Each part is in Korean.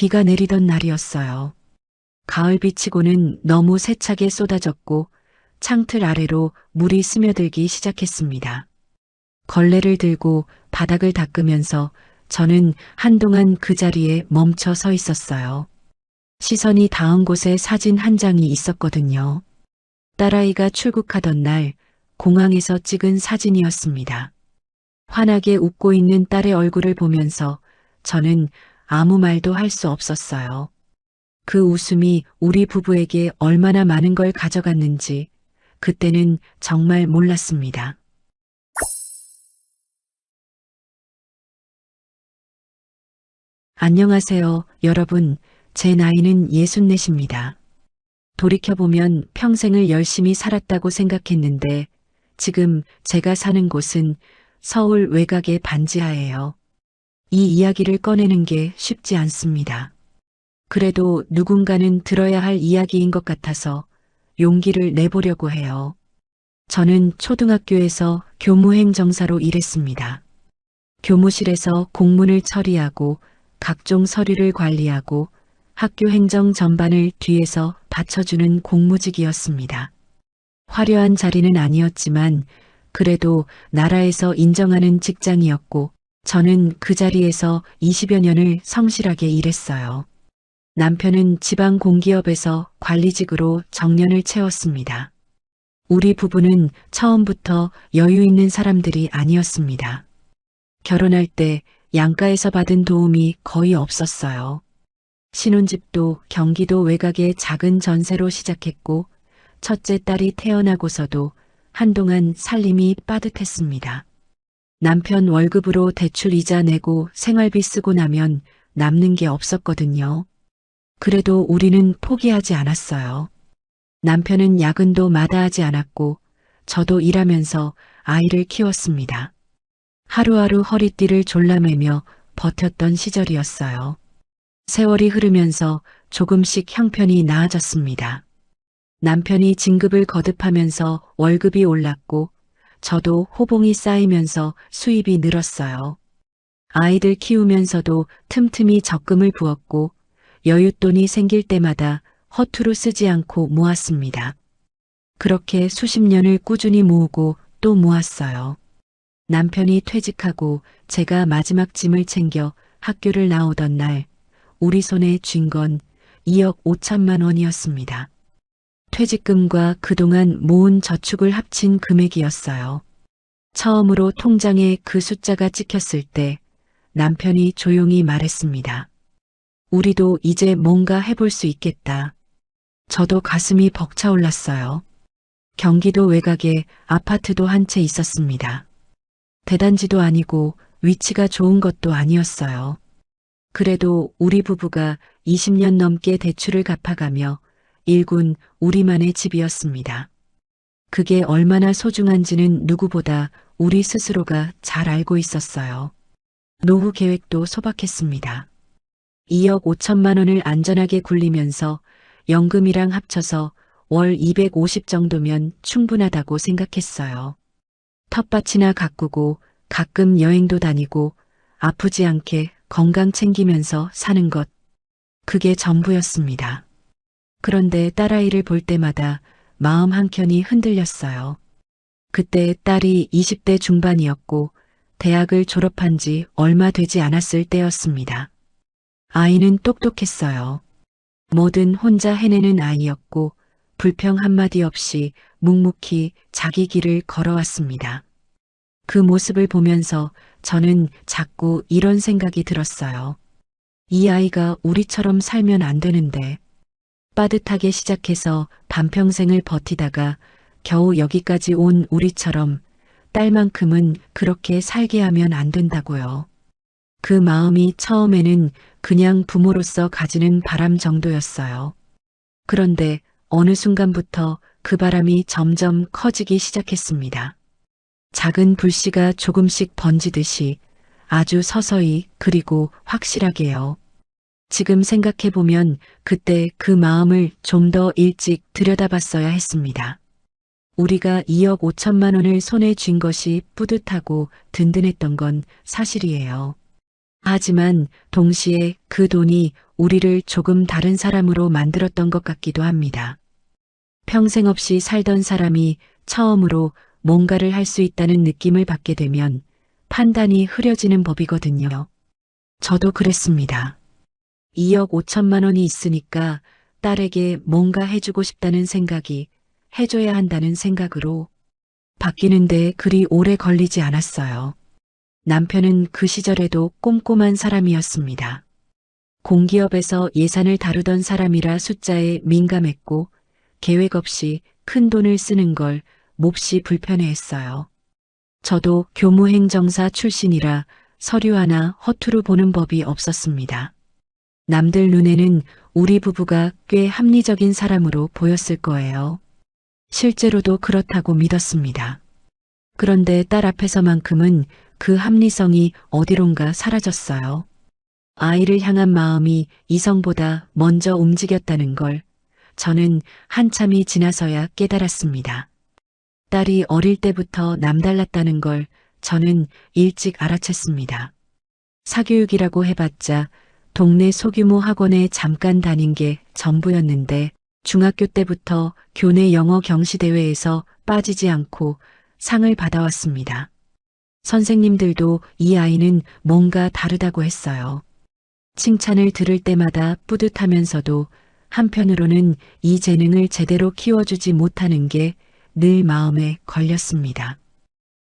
비가 내리던 날이었어요. 가을비치고는 너무 세차게 쏟아졌고 창틀 아래로 물이 스며들기 시작했습니다. 걸레를 들고 바닥을 닦으면서 저는 한동안 그 자리에 멈춰 서 있었어요. 시선이 닿은 곳에 사진 한 장이 있었거든요. 딸아이가 출국하던 날 공항에서 찍은 사진이었습니다. 환하게 웃고 있는 딸의 얼굴을 보면서 저는 아무 말도 할 수 없었어요. 그 웃음이 우리 부부에게 얼마나 많은 걸 가져갔는지 그때는 정말 몰랐습니다. 안녕하세요, 여러분. 제 나이는 64입니다. 돌이켜보면 평생을 열심히 살았다고 생각했는데 지금 제가 사는 곳은 서울 외곽의 반지하예요. 이 이야기를 꺼내는 게 쉽지 않습니다. 그래도 누군가는 들어야 할 이야기인 것 같아서 용기를 내보려고 해요. 저는 초등학교에서 교무행정사로 일했습니다. 교무실에서 공문을 처리하고 각종 서류를 관리하고 학교 행정 전반을 뒤에서 받쳐주는 공무직이었습니다. 화려한 자리는 아니었지만 그래도 나라에서 인정하는 직장이었고 저는 그 자리에서 20여 년을 성실하게 일했어요. 남편은 지방 공기업에서 관리직으로 정년을 채웠습니다. 우리 부부는 처음부터 여유 있는 사람들이 아니었습니다. 결혼할 때 양가에서 받은 도움이 거의 없었어요. 신혼집도 경기도 외곽의 작은 전세로 시작했고 첫째 딸이 태어나고서도 한동안 살림이 빠듯했습니다. 남편 월급으로 대출 이자 내고 생활비 쓰고 나면 남는 게 없었거든요. 그래도 우리는 포기하지 않았어요. 남편은 야근도 마다하지 않았고 저도 일하면서 아이를 키웠습니다. 하루하루 허리띠를 졸라매며 버텼던 시절이었어요. 세월이 흐르면서 조금씩 형편이 나아졌습니다. 남편이 진급을 거듭하면서 월급이 올랐고 저도 호봉이 쌓이면서 수입이 늘었어요. 아이들 키우면서도 틈틈이 적금을 부었고 여윳돈이 생길 때마다 허투루 쓰지 않고 모았습니다. 그렇게 수십 년을 꾸준히 모으고 또 모았어요. 남편이 퇴직하고 제가 마지막 짐을 챙겨 학교를 나오던 날 우리 손에 쥔 건 2억 5천만 원이었습니다. 퇴직금과 그동안 모은 저축을 합친 금액이었어요. 처음으로 통장에 그 숫자가 찍혔을 때 남편이 조용히 말했습니다. 우리도 이제 뭔가 해볼 수 있겠다. 저도 가슴이 벅차올랐어요. 경기도 외곽에 아파트도 한 채 있었습니다. 대단지도 아니고 위치가 좋은 것도 아니었어요. 그래도 우리 부부가 20년 넘게 대출을 갚아가며 일군 우리만의 집이었습니다. 그게 얼마나 소중한지는 누구보다 우리 스스로가 잘 알고 있었어요. 노후 계획도 소박했습니다. 2억 5천만 원을 안전하게 굴리면서 연금이랑 합쳐서 월 250 정도면 충분하다고 생각했어요. 텃밭이나 가꾸고 가끔 여행도 다니고 아프지 않게 건강 챙기면서 사는 것. 그게 전부였습니다. 그런데 딸아이를 볼 때마다 마음 한켠이 흔들렸어요. 그때 딸이 20대 중반이었고 대학을 졸업한 지 얼마 되지 않았을 때였습니다. 아이는 똑똑했어요. 뭐든 혼자 해내는 아이였고 불평 한마디 없이 묵묵히 자기 길을 걸어왔습니다. 그 모습을 보면서 저는 자꾸 이런 생각이 들었어요. 이 아이가 우리처럼 살면 안 되는데 빠듯하게 시작해서 반평생을 버티다가 겨우 여기까지 온 우리처럼 딸만큼은 그렇게 살게 하면 안 된다고요. 그 마음이 처음에는 그냥 부모로서 가지는 바람 정도였어요. 그런데 어느 순간부터 그 바람이 점점 커지기 시작했습니다. 작은 불씨가 조금씩 번지듯이 아주 서서히 그리고 확실하게요. 지금 생각해보면 그때 그 마음을 좀 더 일찍 들여다봤어야 했습니다. 우리가 2억 5천만 원을 손에 쥔 것이 뿌듯하고 든든했던 건 사실이에요. 하지만 동시에 그 돈이 우리를 조금 다른 사람으로 만들었던 것 같기도 합니다. 평생 없이 살던 사람이 처음으로 뭔가를 할 수 있다는 느낌을 받게 되면 판단이 흐려지는 법이거든요. 저도 그랬습니다. 2억 5천만 원이 있으니까 딸에게 뭔가 해주고 싶다는 생각이 해줘야 한다는 생각으로 바뀌는데 그리 오래 걸리지 않았어요. 남편은 그 시절에도 꼼꼼한 사람이었습니다. 공기업에서 예산을 다루던 사람이라 숫자에 민감했고 계획 없이 큰 돈을 쓰는 걸 몹시 불편해했어요. 저도 교무행정사 출신이라 서류 하나 허투루 보는 법이 없었습니다. 남들 눈에는 우리 부부가 꽤 합리적인 사람으로 보였을 거예요. 실제로도 그렇다고 믿었습니다. 그런데 딸 앞에서만큼은 그 합리성이 어디론가 사라졌어요. 아이를 향한 마음이 이성보다 먼저 움직였다는 걸 저는 한참이 지나서야 깨달았습니다. 딸이 어릴 때부터 남달랐다는 걸 저는 일찍 알아챘습니다. 사교육이라고 해봤자 동네 소규모 학원에 잠깐 다닌 게 전부였는데 중학교 때부터 교내 영어 경시대회에서 빠지지 않고 상을 받아왔습니다. 선생님들도 이 아이는 뭔가 다르다고 했어요. 칭찬을 들을 때마다 뿌듯하면서도 한편으로는 이 재능을 제대로 키워주지 못하는 게 늘 마음에 걸렸습니다.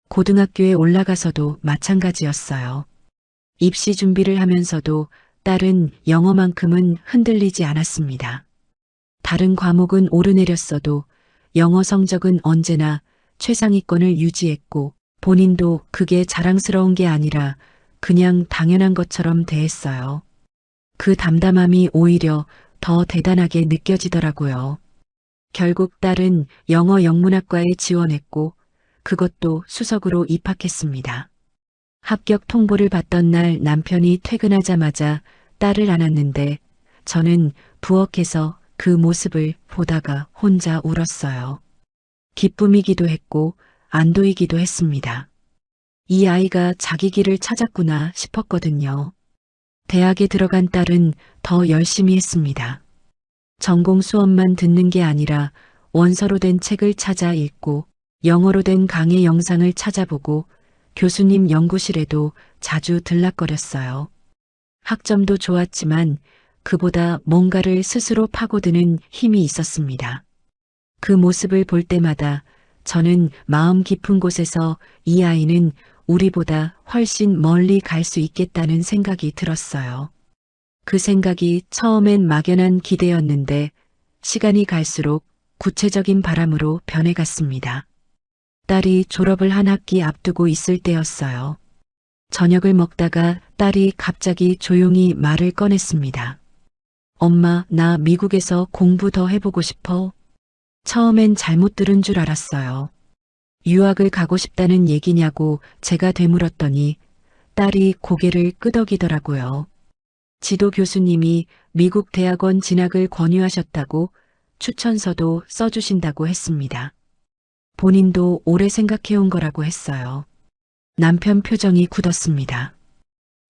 고등학교에 올라가서도 마찬가지였어요. 입시 준비를 하면서도 딸은 영어만큼은 흔들리지 않았습니다. 다른 과목은 오르내렸어도 영어 성적은 언제나 최상위권을 유지했고 본인도 그게 자랑스러운 게 아니라 그냥 당연한 것처럼 대했어요. 그 담담함이 오히려 더 대단하게 느껴지더라고요. 결국 딸은 영어 영문학과에 지원했고 그것도 수석으로 입학했습니다. 합격 통보를 받던 날 남편이 퇴근하자마자 딸을 안았는데 저는 부엌에서 그 모습을 보다가 혼자 울었어요. 기쁨이기도 했고 안도이기도 했습니다. 이 아이가 자기 길을 찾았구나 싶었거든요. 대학에 들어간 딸은 더 열심히 했습니다. 전공 수업만 듣는 게 아니라 원서로 된 책을 찾아 읽고 영어로 된 강의 영상을 찾아보고 교수님 연구실에도 자주 들락거렸어요. 학점도 좋았지만 그보다 뭔가를 스스로 파고드는 힘이 있었습니다. 그 모습을 볼 때마다 저는 마음 깊은 곳에서 이 아이는 우리보다 훨씬 멀리 갈 수 있겠다는 생각이 들었어요. 그 생각이 처음엔 막연한 기대였는데 시간이 갈수록 구체적인 바람으로 변해갔습니다. 딸이 졸업을 한 학기 앞두고 있을 때였어요. 저녁을 먹다가 딸이 갑자기 조용히 말을 꺼냈습니다. 엄마, 나 미국에서 공부 더 해보고 싶어. 처음엔 잘못 들은 줄 알았어요. 유학을 가고 싶다는 얘기냐고 제가 되물었더니 딸이 고개를 끄덕이더라고요. 지도 교수님이 미국 대학원 진학을 권유하셨다고 추천서도 써주신다고 했습니다. 본인도 오래 생각해온 거라고 했어요. 남편 표정이 굳었습니다.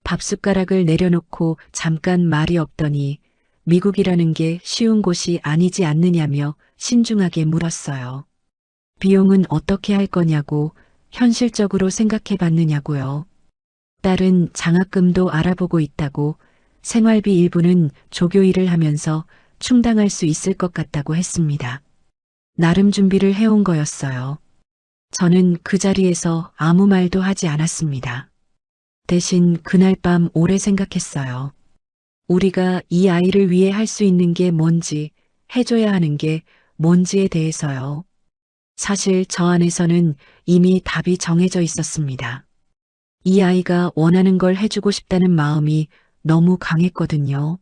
밥숟가락을 내려놓고 잠깐 말이 없더니 미국이라는 게 쉬운 곳이 아니지 않느냐며 신중하게 물었어요. 비용은 어떻게 할 거냐고 현실적으로 생각해 봤느냐고요. 딸은 장학금도 알아보고 있다고 생활비 일부는 조교 일을 하면서 충당할 수 있을 것 같다고 했습니다. 나름 준비를 해온 거였어요. 저는 그 자리에서 아무 말도 하지 않았습니다. 대신 그날 밤 오래 생각했어요. 우리가 이 아이를 위해 할 수 있는 게 뭔지, 해줘야 하는 게 뭔지에 대해서요. 사실 저 안에서는 이미 답이 정해져 있었습니다. 이 아이가 원하는 걸 해주고 싶다는 마음이 너무 강했거든요.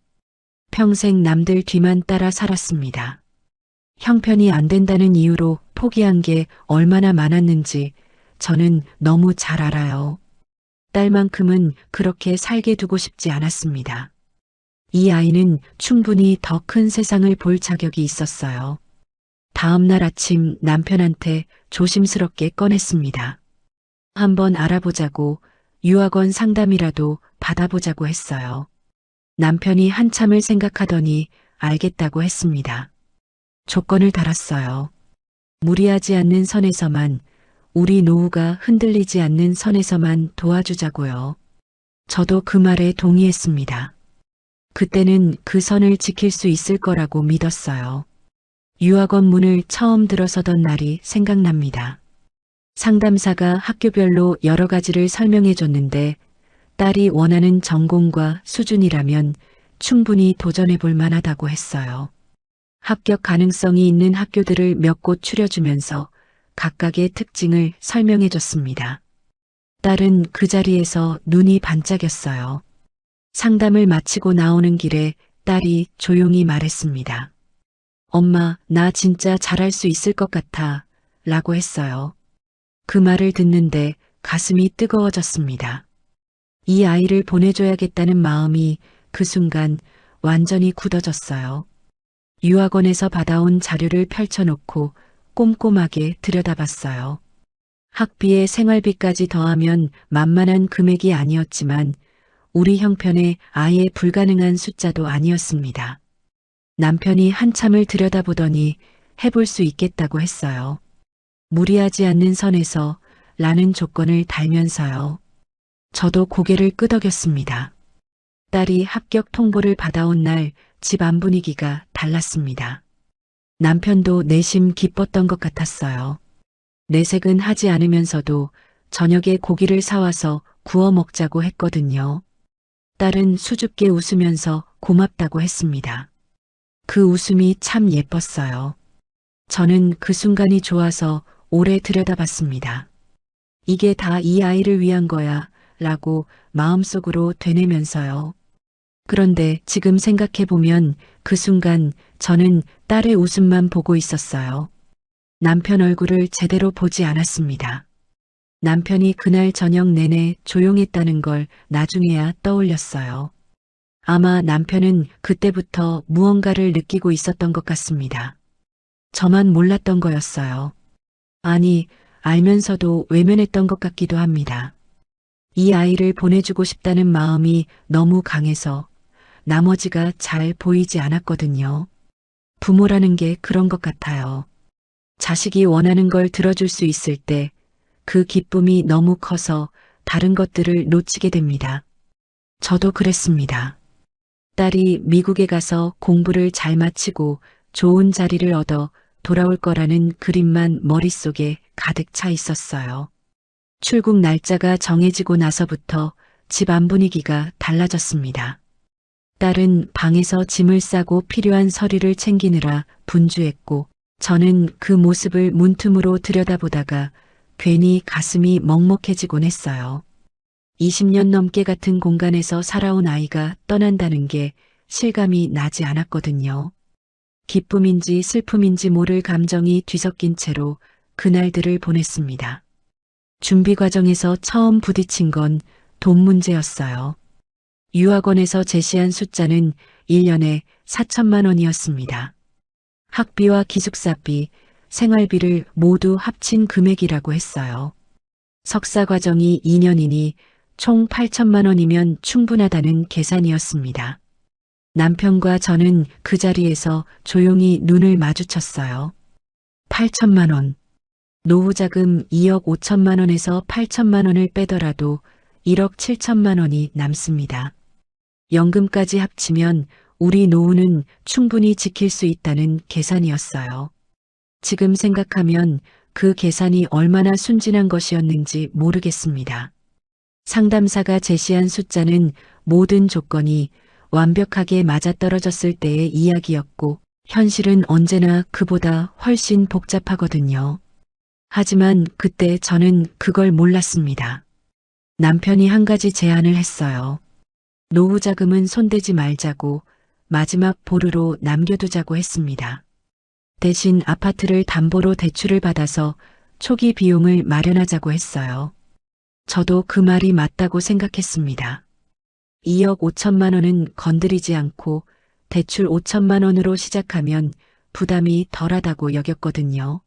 평생 남들 뒤만 따라 살았습니다. 형편이 안 된다는 이유로 포기한 게 얼마나 많았는지 저는 너무 잘 알아요. 딸만큼은 그렇게 살게 두고 싶지 않았습니다. 이 아이는 충분히 더 큰 세상을 볼 자격이 있었어요. 다음 날 아침 남편한테 조심스럽게 꺼냈습니다. 한번 알아보자고 유학원 상담이라도 받아보자고 했어요. 남편이 한참을 생각하더니 알겠다고 했습니다. 조건을 달았어요. 무리하지 않는 선에서만, 우리 노후가 흔들리지 않는 선에서만 도와주자고요. 저도 그 말에 동의했습니다. 그때는 그 선을 지킬 수 있을 거라고 믿었어요. 유학원 문을 처음 들어서던 날이 생각납니다. 상담사가 학교별로 여러 가지를 설명해 줬는데 딸이 원하는 전공과 수준이라면 충분히 도전해 볼 만하다고 했어요. 합격 가능성이 있는 학교들을 몇 곳 추려주면서 각각의 특징을 설명해 줬습니다. 딸은 그 자리에서 눈이 반짝였어요. 상담을 마치고 나오는 길에 딸이 조용히 말했습니다. 엄마, 나 진짜 잘할 수 있을 것 같아 라고 했어요. 그 말을 듣는데 가슴이 뜨거워졌습니다. 이 아이를 보내줘야겠다는 마음이 그 순간 완전히 굳어졌어요. 유학원에서 받아온 자료를 펼쳐놓고 꼼꼼하게 들여다봤어요. 학비에 생활비까지 더하면 만만한 금액이 아니었지만 우리 형편에 아예 불가능한 숫자도 아니었습니다. 남편이 한참을 들여다보더니 해볼 수 있겠다고 했어요. 무리하지 않는 선에서 라는 조건을 달면서요. 저도 고개를 끄덕였습니다. 딸이 합격 통보를 받아온 날 집 안 분위기가 달랐습니다. 남편도 내심 기뻤던 것 같았어요. 내색은 하지 않으면서도 저녁에 고기를 사와서 구워 먹자고 했거든요. 딸은 수줍게 웃으면서 고맙다고 했습니다. 그 웃음이 참 예뻤어요. 저는 그 순간이 좋아서 오래 들여다봤습니다. 이게 다 이 아이를 위한 거야 라고 마음속으로 되뇌면서요. 그런데 지금 생각해보면 그 순간 저는 딸의 웃음만 보고 있었어요. 남편 얼굴을 제대로 보지 않았습니다. 남편이 그날 저녁 내내 조용했다는 걸 나중에야 떠올렸어요. 아마 남편은 그때부터 무언가를 느끼고 있었던 것 같습니다. 저만 몰랐던 거였어요. 아니, 알면서도 외면했던 것 같기도 합니다. 이 아이를 보내주고 싶다는 마음이 너무 강해서 나머지가 잘 보이지 않았거든요. 부모라는 게 그런 것 같아요. 자식이 원하는 걸 들어줄 수 있을 때 그 기쁨이 너무 커서 다른 것들을 놓치게 됩니다. 저도 그랬습니다. 딸이 미국에 가서 공부를 잘 마치고 좋은 자리를 얻어 돌아올 거라는 그림만 머릿속에 가득 차 있었어요. 출국 날짜가 정해지고 나서부터 집 안 분위기가 달라졌습니다. 딸은 방에서 짐을 싸고 필요한 서류를 챙기느라 분주했고 저는 그 모습을 문틈으로 들여다보다가 괜히 가슴이 먹먹해지곤 했어요. 20년 넘게 같은 공간에서 살아온 아이가 떠난다는 게 실감이 나지 않았거든요. 기쁨인지 슬픔인지 모를 감정이 뒤섞인 채로 그날들을 보냈습니다. 준비 과정에서 처음 부딪힌 건 돈 문제였어요. 유학원에서 제시한 숫자는 1년에 4천만 원이었습니다. 학비와 기숙사비, 생활비를 모두 합친 금액이라고 했어요. 석사 과정이 2년이니 총 8천만 원이면 충분하다는 계산이었습니다. 남편과 저는 그 자리에서 조용히 눈을 마주쳤어요. 8천만 원. 노후자금 2억 5천만 원에서 8천만 원을 빼더라도 1억 7천만 원이 남습니다. 연금까지 합치면 우리 노후는 충분히 지킬 수 있다는 계산이었어요. 지금 생각하면 그 계산이 얼마나 순진한 것이었는지 모르겠습니다. 상담사가 제시한 숫자는 모든 조건이 완벽하게 맞아떨어졌을 때의 이야기였고 현실은 언제나 그보다 훨씬 복잡하거든요. 하지만 그때 저는 그걸 몰랐습니다. 남편이 한 가지 제안을 했어요. 노후 자금은 손대지 말자고 마지막 보루로 남겨두자고 했습니다. 대신 아파트를 담보로 대출을 받아서 초기 비용을 마련하자고 했어요. 저도 그 말이 맞다고 생각했습니다. 2억 5천만 원은 건드리지 않고 대출 5천만 원으로 시작하면 부담이 덜하다고 여겼거든요.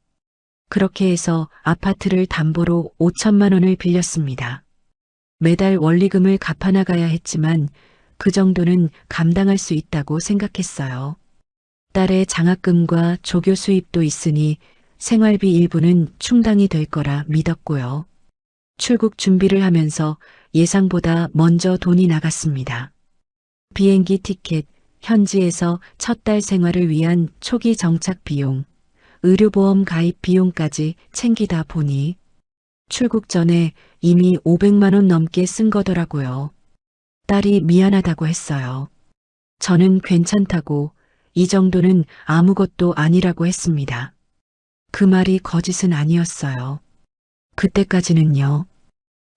그렇게 해서 아파트를 담보로 5천만 원을 빌렸습니다. 매달 원리금을 갚아나가야 했지만 그 정도는 감당할 수 있다고 생각했어요. 딸의 장학금과 조교 수입도 있으니 생활비 일부는 충당이 될 거라 믿었고요. 출국 준비를 하면서 예상보다 먼저 돈이 나갔습니다. 비행기 티켓, 현지에서 첫 달 생활을 위한 초기 정착 비용, 의료보험 가입 비용까지 챙기다 보니 출국 전에 이미 500만 원 넘게 쓴 거더라고요. 딸이 미안하다고 했어요. 저는 괜찮다고, 이 정도는 아무것도 아니라고 했습니다. 그 말이 거짓은 아니었어요. 그때까지는요.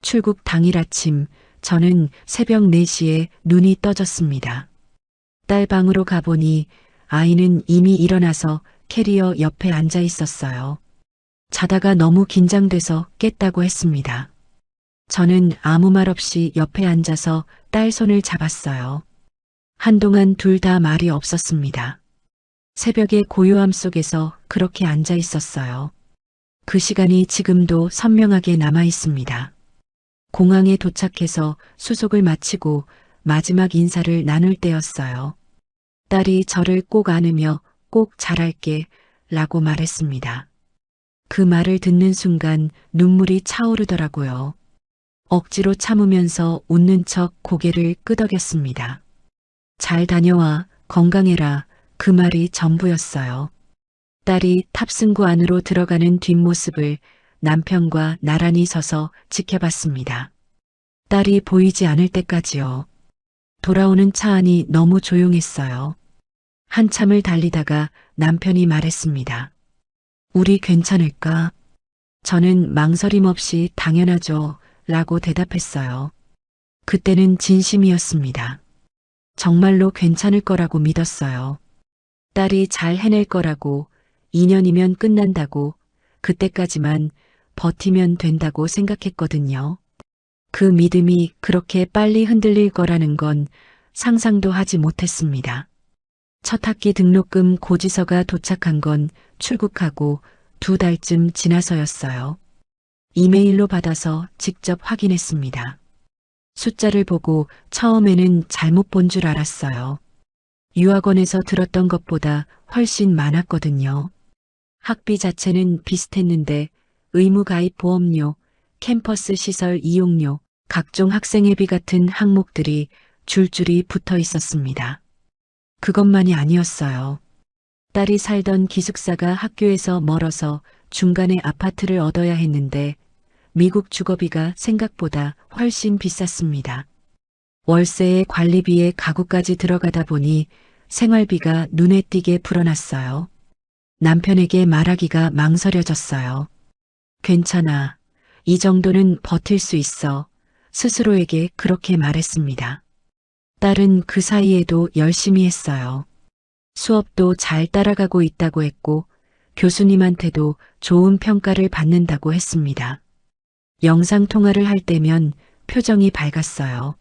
출국 당일 아침 저는 새벽 4시에 눈이 떠졌습니다. 딸 방으로 가보니 아이는 이미 일어나서 캐리어 옆에 앉아 있었어요. 자다가 너무 긴장돼서 깼다고 했습니다. 저는 아무 말 없이 옆에 앉아서 딸 손을 잡았어요. 한동안 둘 다 말이 없었습니다. 새벽의 고요함 속에서 그렇게 앉아 있었어요. 그 시간이 지금도 선명하게 남아 있습니다. 공항에 도착해서 수속을 마치고 마지막 인사를 나눌 때였어요. 딸이 저를 꼭 안으며 꼭 잘할게 라고 말했습니다. 그 말을 듣는 순간 눈물이 차오르더라고요. 억지로 참으면서 웃는 척 고개를 끄덕였습니다. 잘 다녀와, 건강해라, 그 말이 전부였어요. 딸이 탑승구 안으로 들어가는 뒷모습을 남편과 나란히 서서 지켜봤습니다. 딸이 보이지 않을 때까지요. 돌아오는 차 안이 너무 조용했어요. 한참을 달리다가 남편이 말했습니다. 우리 괜찮을까? 저는 망설임 없이 당연하죠 라고 대답했어요. 그때는 진심이었습니다. 정말로 괜찮을 거라고 믿었어요. 딸이 잘 해낼 거라고, 2년이면 끝난다고, 그때까지만 버티면 된다고 생각했거든요. 그 믿음이 그렇게 빨리 흔들릴 거라는 건 상상도 하지 못했습니다. 첫 학기 등록금 고지서가 도착한 건 출국하고 2달쯤 지나서였어요. 이메일로 받아서 직접 확인했습니다. 숫자를 보고 처음에는 잘못 본 줄 알았어요. 유학원에서 들었던 것보다 훨씬 많았거든요. 학비 자체는 비슷했는데 의무가입 보험료, 캠퍼스 시설 이용료, 각종 학생회비 같은 항목들이 줄줄이 붙어 있었습니다. 그것만이 아니었어요. 딸이 살던 기숙사가 학교에서 멀어서 중간에 아파트를 얻어야 했는데 미국 주거비가 생각보다 훨씬 비쌌습니다. 월세에 관리비에 가구까지 들어가다 보니 생활비가 눈에 띄게 불어났어요. 남편에게 말하기가 망설여졌어요. 괜찮아. 이 정도는 버틸 수 있어. 스스로에게 그렇게 말했습니다. 딸은 그 사이에도 열심히 했어요. 수업도 잘 따라가고 있다고 했고 교수님한테도 좋은 평가를 받는다고 했습니다. 영상통화를 할 때면 표정이 밝았어요.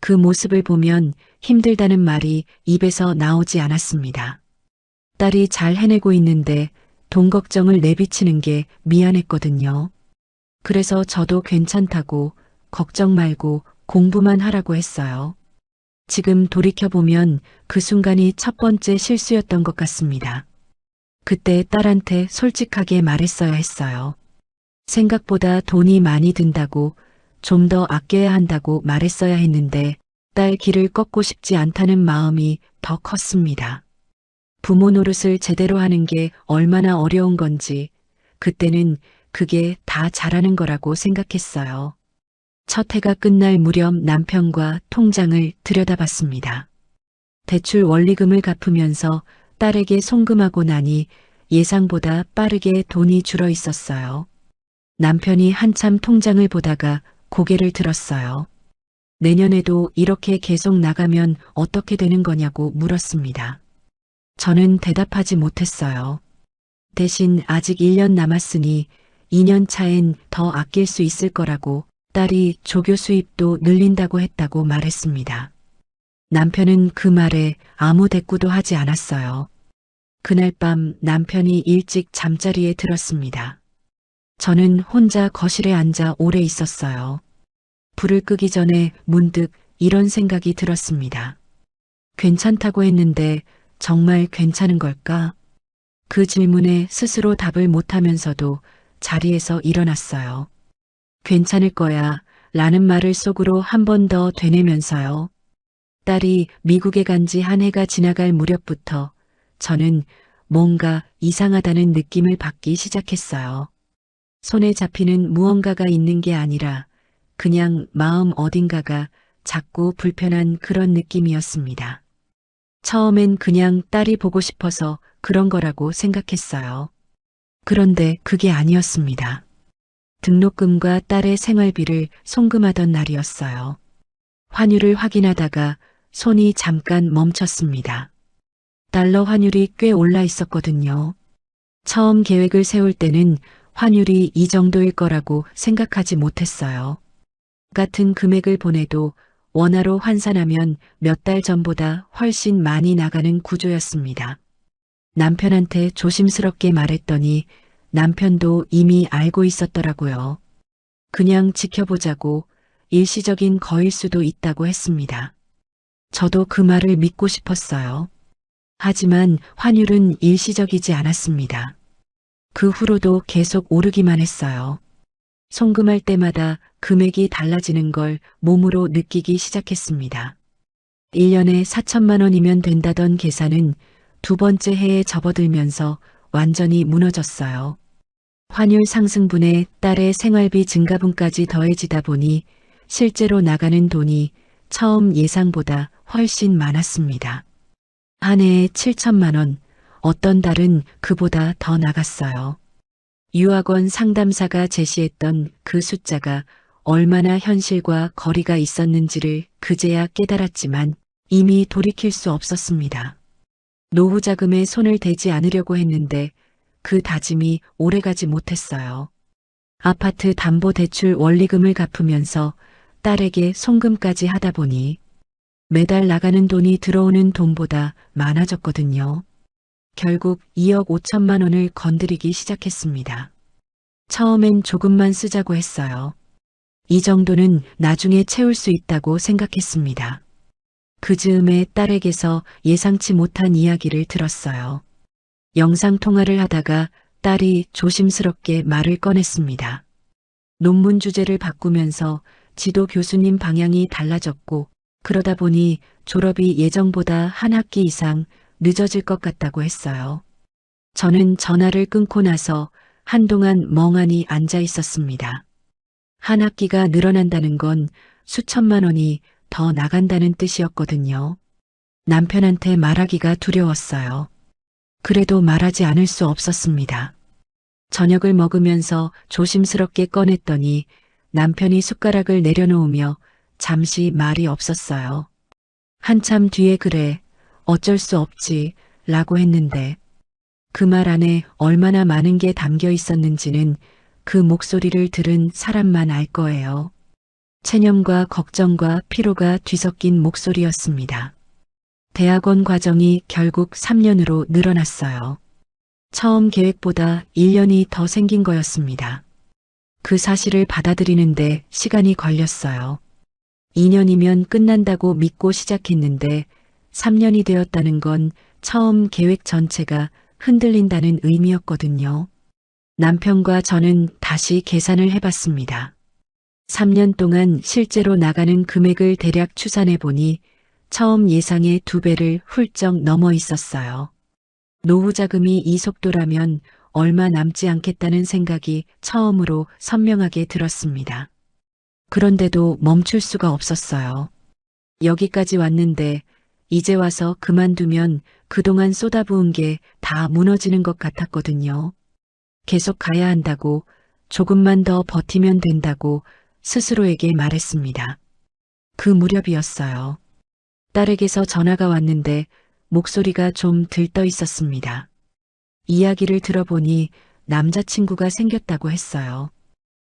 그 모습을 보면 힘들다는 말이 입에서 나오지 않았습니다. 딸이 잘 해내고 있는데 돈 걱정을 내비치는 게 미안했거든요. 그래서 저도 괜찮다고, 걱정 말고 공부만 하라고 했어요. 지금 돌이켜보면 그 순간이 첫 번째 실수였던 것 같습니다. 그때 딸한테 솔직하게 말했어야 했어요. 생각보다 돈이 많이 든다고, 좀 더 아껴야 한다고 말했어야 했는데 딸 길을 꺾고 싶지 않다는 마음이 더 컸습니다. 부모 노릇을 제대로 하는 게 얼마나 어려운 건지 그때는 그게 다 잘하는 거라고 생각했어요. 첫 해가 끝날 무렵 남편과 통장을 들여다봤습니다. 대출 원리금을 갚으면서 딸에게 송금하고 나니 예상보다 빠르게 돈이 줄어 있었어요. 남편이 한참 통장을 보다가 고개를 들었어요. 내년에도 이렇게 계속 나가면 어떻게 되는 거냐고 물었습니다. 저는 대답하지 못했어요. 대신 아직 1년 남았으니 2년 차엔 더 아낄 수 있을 거라고, 딸이 조교 수입도 늘린다고 했다고 말했습니다. 남편은 그 말에 아무 대꾸도 하지 않았어요. 그날 밤 남편이 일찍 잠자리에 들었습니다. 저는 혼자 거실에 앉아 오래 있었어요. 불을 끄기 전에 문득 이런 생각이 들었습니다. 괜찮다고 했는데 정말 괜찮은 걸까? 그 질문에 스스로 답을 못하면서도 자리에서 일어났어요. 괜찮을 거야 라는 말을 속으로 한 번 더 되뇌면서요. 딸이 미국에 간 지 한 해가 지나갈 무렵부터 저는 뭔가 이상하다는 느낌을 받기 시작했어요. 손에 잡히는 무언가가 있는 게 아니라 그냥 마음 어딘가가 작고 불편한 그런 느낌이었습니다. 처음엔 그냥 딸이 보고 싶어서 그런 거라고 생각했어요. 그런데 그게 아니었습니다. 등록금과 딸의 생활비를 송금하던 날이었어요. 환율을 확인하다가 손이 잠깐 멈췄습니다. 달러 환율이 꽤 올라 있었거든요. 처음 계획을 세울 때는 환율이 이 정도일 거라고 생각하지 못했어요. 같은 금액을 보내도 원화로 환산하면 몇 달 전보다 훨씬 많이 나가는 구조였습니다. 남편한테 조심스럽게 말했더니 남편도 이미 알고 있었더라고요. 그냥 지켜보자고 일시적인 거일 수도 있다고 했습니다. 저도 그 말을 믿고 싶었어요. 하지만 환율은 일시적이지 않았습니다. 그 후로도 계속 오르기만 했어요. 송금할 때마다 금액이 달라지는 걸 몸으로 느끼기 시작했습니다. 1년에 4천만 원이면 된다던 계산은 두 번째 해에 접어들면서 완전히 무너졌어요. 환율 상승분에 딸의 생활비 증가분까지 더해지다 보니 실제로 나가는 돈이 처음 예상보다 훨씬 많았습니다. 한 해에 7천만 원, 어떤 달은 그보다 더 나갔어요. 유학원 상담사가 제시했던 그 숫자가 얼마나 현실과 거리가 있었는지를 그제야 깨달았지만 이미 돌이킬 수 없었습니다. 노후 자금에 손을 대지 않으려고 했는데 그 다짐이 오래가지 못했어요. 아파트 담보대출 원리금을 갚으면서 딸에게 송금까지 하다 보니 매달 나가는 돈이 들어오는 돈보다 많아졌거든요. 결국 2억 5천만 원을 건드리기 시작했습니다. 처음엔 조금만 쓰자고 했어요. 이 정도는 나중에 채울 수 있다고 생각했습니다. 그 즈음에 딸에게서 예상치 못한 이야기를 들었어요. 영상통화를 하다가 딸이 조심스럽게 말을 꺼냈습니다. 논문 주제를 바꾸면서 지도 교수님 방향이 달라졌고 그러다 보니 졸업이 예정보다 한 학기 이상 늦어질 것 같다고 했어요. 저는 전화를 끊고 나서 한동안 멍하니 앉아 있었습니다. 한 학기가 늘어난다는 건 수천만 원이 더 나간다는 뜻이었거든요. 남편한테 말하기가 두려웠어요. 그래도 말하지 않을 수 없었습니다. 저녁을 먹으면서 조심스럽게 꺼냈더니 남편이 숟가락을 내려놓으며 잠시 말이 없었어요. 한참 뒤에 그래, 어쩔 수 없지, 라고 했는데 그 말 안에 얼마나 많은 게 담겨 있었는지는 그 목소리를 들은 사람만 알 거예요. 체념과 걱정과 피로가 뒤섞인 목소리였습니다. 대학원 과정이 결국 3년으로 늘어났어요. 처음 계획보다 1년이 더 생긴 거였습니다. 그 사실을 받아들이는데 시간이 걸렸어요. 2년이면 끝난다고 믿고 시작했는데 3년이 되었다는 건 처음 계획 전체가 흔들린다는 의미였거든요. 남편과 저는 다시 계산을 해봤습니다. 3년 동안 실제로 나가는 금액을 대략 추산해 보니 처음 예상의 2배를 훌쩍 넘어 있었어요. 노후 자금이 이 속도라면 얼마 남지 않겠다는 생각이 처음으로 선명하게 들었습니다. 그런데도 멈출 수가 없었어요. 여기까지 왔는데 이제 와서 그만두면 그동안 쏟아부은 게 다 무너지는 것 같았거든요. 계속 가야 한다고, 조금만 더 버티면 된다고 스스로에게 말했습니다. 그 무렵이었어요. 딸에게서 전화가 왔는데 목소리가 좀 들떠 있었습니다. 이야기를 들어보니 남자친구가 생겼다고 했어요.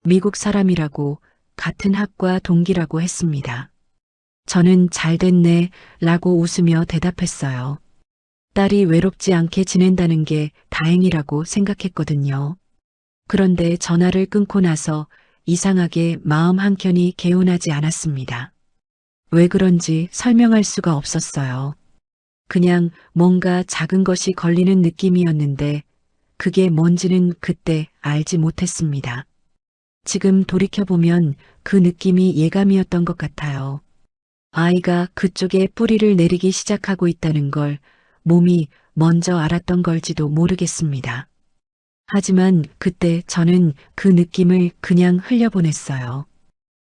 미국 사람이라고, 같은 학과 동기라고 했습니다. 저는 잘 됐네 라고 웃으며 대답했어요. 딸이 외롭지 않게 지낸다는 게 다행이라고 생각했거든요. 그런데 전화를 끊고 나서 이상하게 마음 한켠이 개운하지 않았습니다. 왜 그런지 설명할 수가 없었어요. 그냥 뭔가 작은 것이 걸리는 느낌이었는데 그게 뭔지는 그때 알지 못했습니다. 지금 돌이켜보면 그 느낌이 예감이었던 것 같아요. 아이가 그쪽에 뿌리를 내리기 시작하고 있다는 걸 몸이 먼저 알았던 걸지도 모르겠습니다. 하지만 그때 저는 그 느낌을 그냥 흘려보냈어요.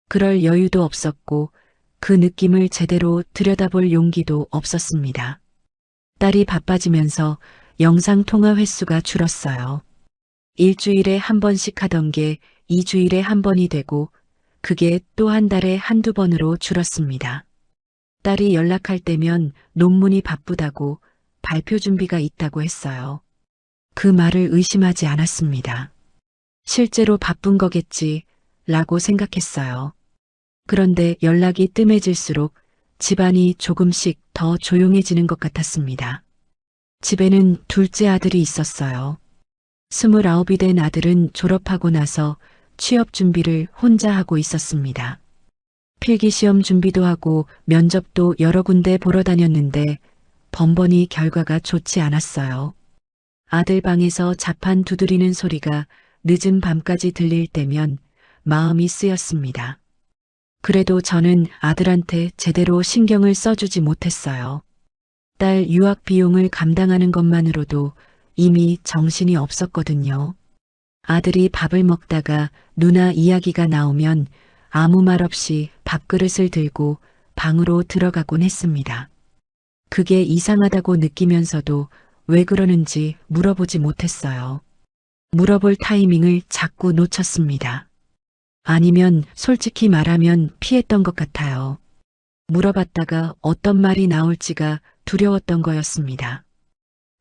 그럴 여유도 없었고 그 느낌을 제대로 들여다볼 용기도 없었습니다. 딸이 바빠지면서 영상 통화 횟수가 줄었어요. 일주일에 한 번씩 하던 게 2주일에 한 번이 되고 그게 또 한 달에 한두 번으로 줄었습니다. 딸이 연락할 때면 논문이 바쁘다고 발표 준비가 있다고 했어요. 그 말을 의심하지 않았습니다. 실제로 바쁜 거겠지 라고 생각했어요. 그런데 연락이 뜸해질수록 집안이 조금씩 더 조용해지는 것 같았습니다. 집에는 둘째 아들이 있었어요. 29이 된 아들은 졸업하고 나서 취업 준비를 혼자 하고 있었습니다. 필기시험 준비도 하고 면접도 여러 군데 보러 다녔는데 번번이 결과가 좋지 않았어요. 아들 방에서 자판 두드리는 소리가 늦은 밤까지 들릴 때면 마음이 쓰였습니다. 그래도 저는 아들한테 제대로 신경을 써주지 못했어요. 딸 유학 비용을 감당하는 것만으로도 이미 정신이 없었거든요. 아들이 밥을 먹다가 누나 이야기가 나오면 아무 말 없이 밥그릇을 들고 방으로 들어가곤 했습니다. 그게 이상하다고 느끼면서도 왜 그러는지 물어보지 못했어요. 물어볼 타이밍을 자꾸 놓쳤습니다. 아니면 솔직히 말하면 피했던 것 같아요. 물어봤다가 어떤 말이 나올지가 두려웠던 거였습니다.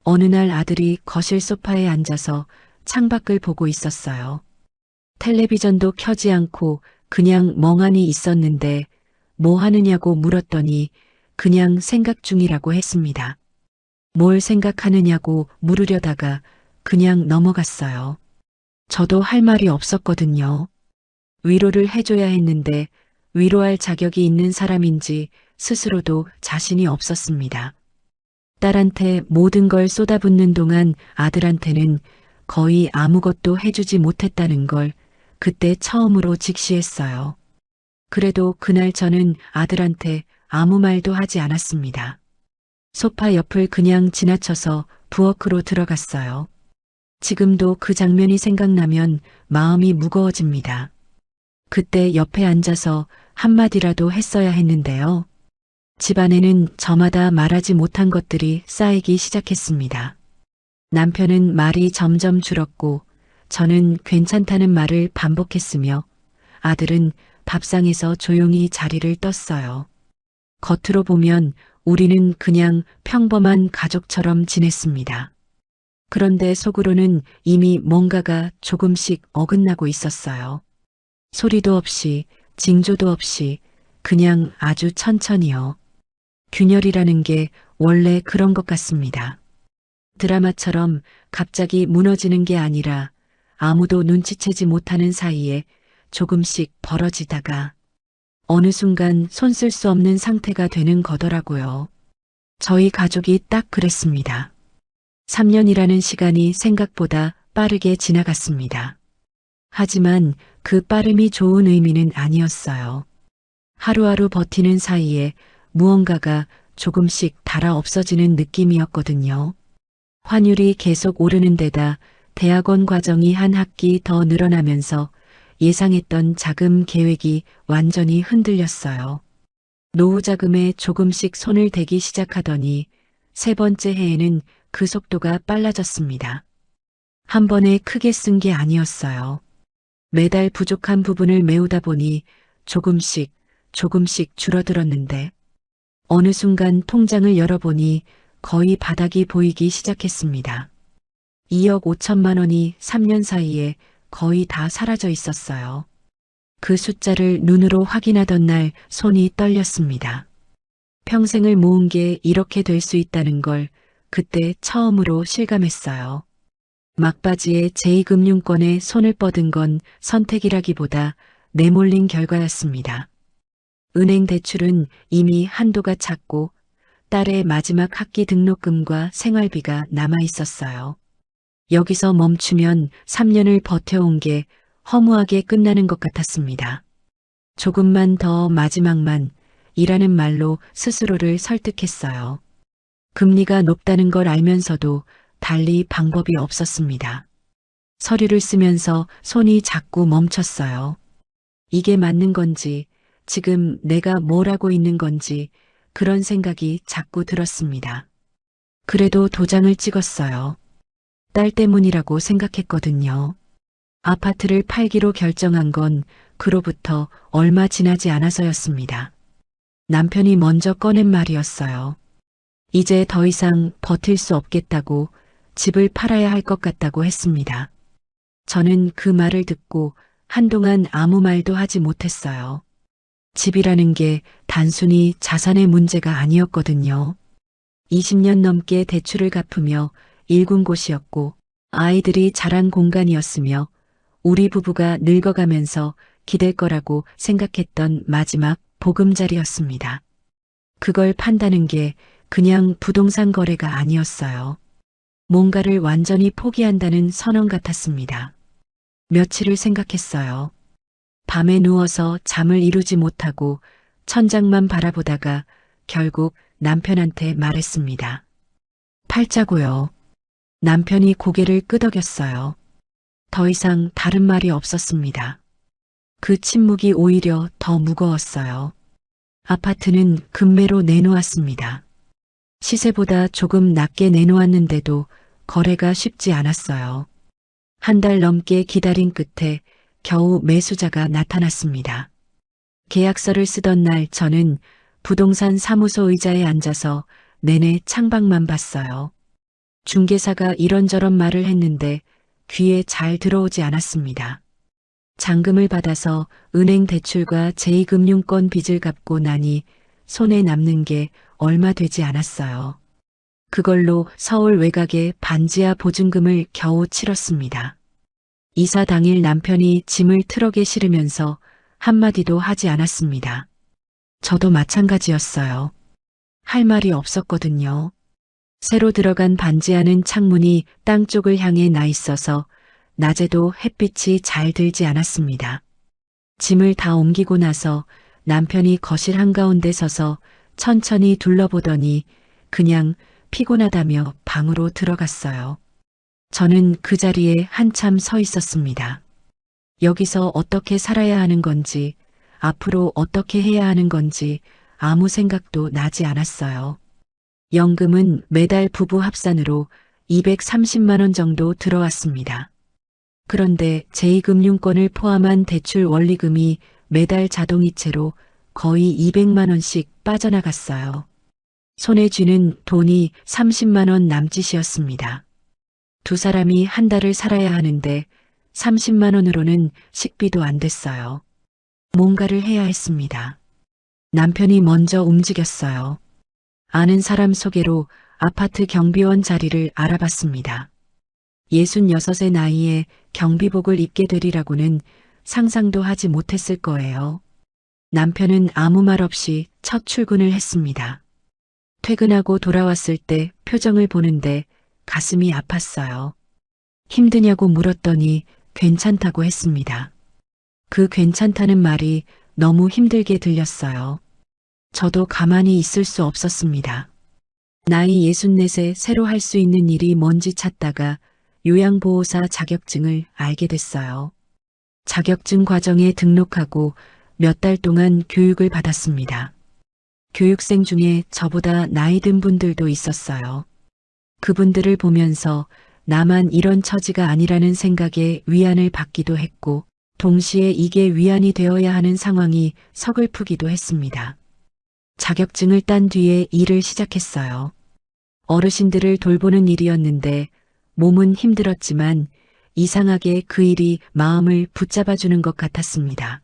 어느 날 아들이 거실 소파에 앉아서 창밖을 보고 있었어요. 텔레비전도 켜지 않고 그냥 멍하니 있었는데 뭐 하느냐고 물었더니 그냥 생각 중이라고 했습니다. 뭘 생각하느냐고 물으려다가 그냥 넘어갔어요. 저도 할 말이 없었거든요. 위로를 해줘야 했는데 위로할 자격이 있는 사람인지 스스로도 자신이 없었습니다. 딸한테 모든 걸 쏟아붓는 동안 아들한테는 거의 아무것도 해주지 못했다는 걸 그때 처음으로 직시했어요. 그래도 그날 저는 아들한테 아무 말도 하지 않았습니다. 소파 옆을 그냥 지나쳐서 부엌으로 들어갔어요. 지금도 그 장면이 생각나면 마음이 무거워집니다. 그때 옆에 앉아서 한마디라도 했어야 했는데요. 집안에는 저마다 말하지 못한 것들이 쌓이기 시작했습니다. 남편은 말이 점점 줄었고 저는 괜찮다는 말을 반복했으며 아들은 밥상에서 조용히 자리를 떴어요. 겉으로 보면 우리는 그냥 평범한 가족처럼 지냈습니다. 그런데 속으로는 이미 뭔가가 조금씩 어긋나고 있었어요. 소리도 없이 징조도 없이 그냥 아주 천천히요. 균열이라는 게 원래 그런 것 같습니다. 드라마처럼 갑자기 무너지는 게 아니라 아무도 눈치채지 못하는 사이에 조금씩 벌어지다가 어느 순간 손 쓸 수 없는 상태가 되는 거더라고요. 저희 가족이 딱 그랬습니다. 3년이라는 시간이 생각보다 빠르게 지나갔습니다. 하지만 그 빠름이 좋은 의미는 아니었어요. 하루하루 버티는 사이에 무언가가 조금씩 닳아 없어지는 느낌이었거든요. 환율이 계속 오르는 데다 대학원 과정이 한 학기 더 늘어나면서 예상했던 자금 계획이 완전히 흔들렸어요. 노후 자금에 조금씩 손을 대기 시작하더니 세 번째 해에는 그 속도가 빨라졌습니다. 한 번에 크게 쓴 게 아니었어요. 매달 부족한 부분을 메우다 보니 조금씩 줄어들었는데 어느 순간 통장을 열어보니 거의 바닥이 보이기 시작했습니다. 2억 5천만 원이 3년 사이에 거의 다 사라져 있었어요. 그 숫자를 눈으로 확인하던 날 손이 떨렸습니다. 평생을 모은 게 이렇게 될 수 있다는 걸 그때 처음으로 실감했어요. 막바지에 제2금융권에 손을 뻗은 건 선택이라기보다 내몰린 결과였습니다. 은행 대출은 이미 한도가 찼고 딸의 마지막 학기 등록금과 생활비가 남아 있었어요. 여기서 멈추면 3년을 버텨온 게 허무하게 끝나는 것 같았습니다. 조금만 더 마지막만 이라는 말로 스스로를 설득했어요. 금리가 높다는 걸 알면서도 달리 방법이 없었습니다. 서류를 쓰면서 손이 자꾸 멈췄어요. 이게 맞는 건지, 지금 내가 뭘 하고 있는 건지 그런 생각이 자꾸 들었습니다. 그래도 도장을 찍었어요. 딸 때문이라고 생각했거든요. 아파트를 팔기로 결정한 건 그로부터 얼마 지나지 않아서였습니다. 남편이 먼저 꺼낸 말이었어요. 이제 더 이상 버틸 수 없겠다고, 집을 팔아야 할 것 같다고 했습니다. 저는 그 말을 듣고 한동안 아무 말도 하지 못했어요. 집이라는 게 단순히 자산의 문제가 아니었거든요. 20년 넘게 대출을 갚으며 일군 곳이었고 아이들이 자란 공간이었으며 우리 부부가 늙어가면서 기댈 거라고 생각했던 마지막 보금자리였습니다. 그걸 판다는 게 그냥 부동산 거래가 아니었어요. 뭔가를 완전히 포기한다는 선언 같았습니다. 며칠을 생각했어요. 밤에 누워서 잠을 이루지 못하고 천장만 바라보다가 결국 남편한테 말했습니다. 팔자고요. 남편이 고개를 끄덕였어요. 더 이상 다른 말이 없었습니다. 그 침묵이 오히려 더 무거웠어요. 아파트는 급매로 내놓았습니다. 시세보다 조금 낮게 내놓았는데도 거래가 쉽지 않았어요. 한 달 넘게 기다린 끝에 겨우 매수자가 나타났습니다. 계약서를 쓰던 날 저는 부동산 사무소 의자에 앉아서 내내 창밖만 봤어요. 중개사가 이런저런 말을 했는데 귀에 잘 들어오지 않았습니다. 잔금을 받아서 은행 대출과 제2금융권 빚을 갚고 나니 손에 남는 게 얼마 되지 않았어요. 그걸로 서울 외곽에 반지하 보증금을 겨우 치렀습니다. 이사 당일 남편이 짐을 트럭에 실으면서 한마디도 하지 않았습니다. 저도 마찬가지였어요. 할 말이 없었거든요. 새로 들어간 반지하는 창문이 땅 쪽을 향해 나 있어서 낮에도 햇빛이 잘 들지 않았습니다. 짐을 다 옮기고 나서 남편이 거실 한가운데 서서 천천히 둘러보더니 그냥 피곤하다며 방으로 들어갔어요. 저는 그 자리에 한참 서 있었습니다. 여기서 어떻게 살아야 하는 건지, 앞으로 어떻게 해야 하는 건지 아무 생각도 나지 않았어요. 연금은 매달 부부 합산으로 230만 원 정도 들어왔습니다. 그런데 제2금융권을 포함한 대출 원리금이 매달 자동이체로 거의 200만 원씩 빠져나갔어요. 손에 쥐는 돈이 30만 원 남짓이었습니다. 두 사람이 한 달을 살아야 하는데 30만 원으로는 식비도 안 됐어요. 뭔가를 해야 했습니다. 남편이 먼저 움직였어요. 아는 사람 소개로 아파트 경비원 자리를 알아봤습니다. 66의 나이에 경비복을 입게 되리라고는 상상도 하지 못했을 거예요. 남편은 아무 말 없이 첫 출근을 했습니다. 퇴근하고 돌아왔을 때 표정을 보는데 가슴이 아팠어요. 힘드냐고 물었더니 괜찮다고 했습니다. 그 괜찮다는 말이 너무 힘들게 들렸어요. 저도 가만히 있을 수 없었습니다. 나이 64세 새로 할 수 있는 일이 뭔지 찾다가 요양보호사 자격증을 알게 됐어요. 자격증 과정에 등록하고 몇 달 동안 교육을 받았습니다. 교육생 중에 저보다 나이 든 분들도 있었어요. 그분들을 보면서 나만 이런 처지가 아니라는 생각에 위안을 받기도 했고 동시에 이게 위안이 되어야 하는 상황이 서글프기도 했습니다. 자격증을 딴 뒤에 일을 시작했어요. 어르신들을 돌보는 일이었는데 몸은 힘들었지만 이상하게 그 일이 마음을 붙잡아주는 것 같았습니다.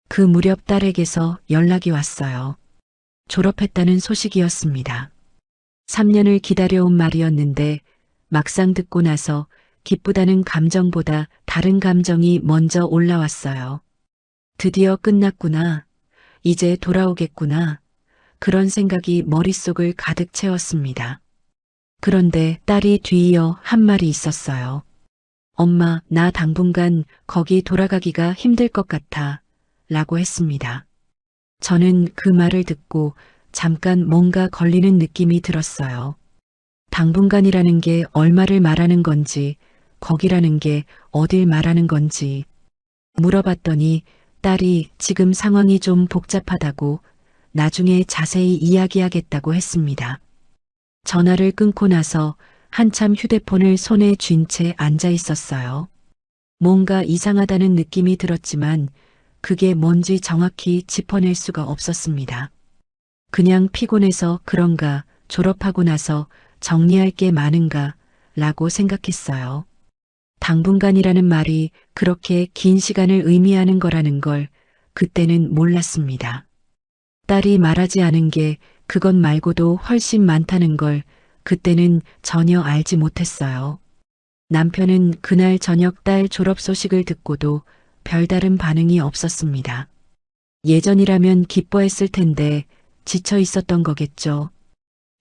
그 무렵 딸에게서 연락이 왔어요. 졸업했다는 소식이었습니다. 3년을 기다려온 말이었는데 막상 듣고 나서 기쁘다는 감정보다 다른 감정이 먼저 올라왔어요. 드디어 끝났구나. 이제 돌아오겠구나. 그런 생각이 머릿속을 가득 채웠습니다. 그런데 딸이 뒤이어 한 말이 있었어요. 엄마, 나 당분간 거기 돌아가기가 힘들 것 같아. 라고 했습니다. 저는 그 말을 듣고 잠깐 뭔가 걸리는 느낌이 들었어요. 당분간이라는 게 얼마를 말하는 건지, 거기라는 게 어딜 말하는 건지 물어봤더니 딸이 지금 상황이 좀 복잡하다고 나중에 자세히 이야기하겠다고 했습니다. 전화를 끊고 나서 한참 휴대폰을 손에 쥔 채 앉아 있었어요. 뭔가 이상하다는 느낌이 들었지만 그게 뭔지 정확히 짚어낼 수가 없었습니다. 그냥 피곤해서 그런가, 졸업하고 나서 정리할 게 많은가 라고 생각했어요. 당분간이라는 말이 그렇게 긴 시간을 의미하는 거라는 걸 그때는 몰랐습니다. 딸이 말하지 않은 게 그것 말고도 훨씬 많다는 걸 그때는 전혀 알지 못했어요. 남편은 그날 저녁 딸 졸업 소식을 듣고도 별다른 반응이 없었습니다. 예전이라면 기뻐했을 텐데 지쳐 있었던 거겠죠.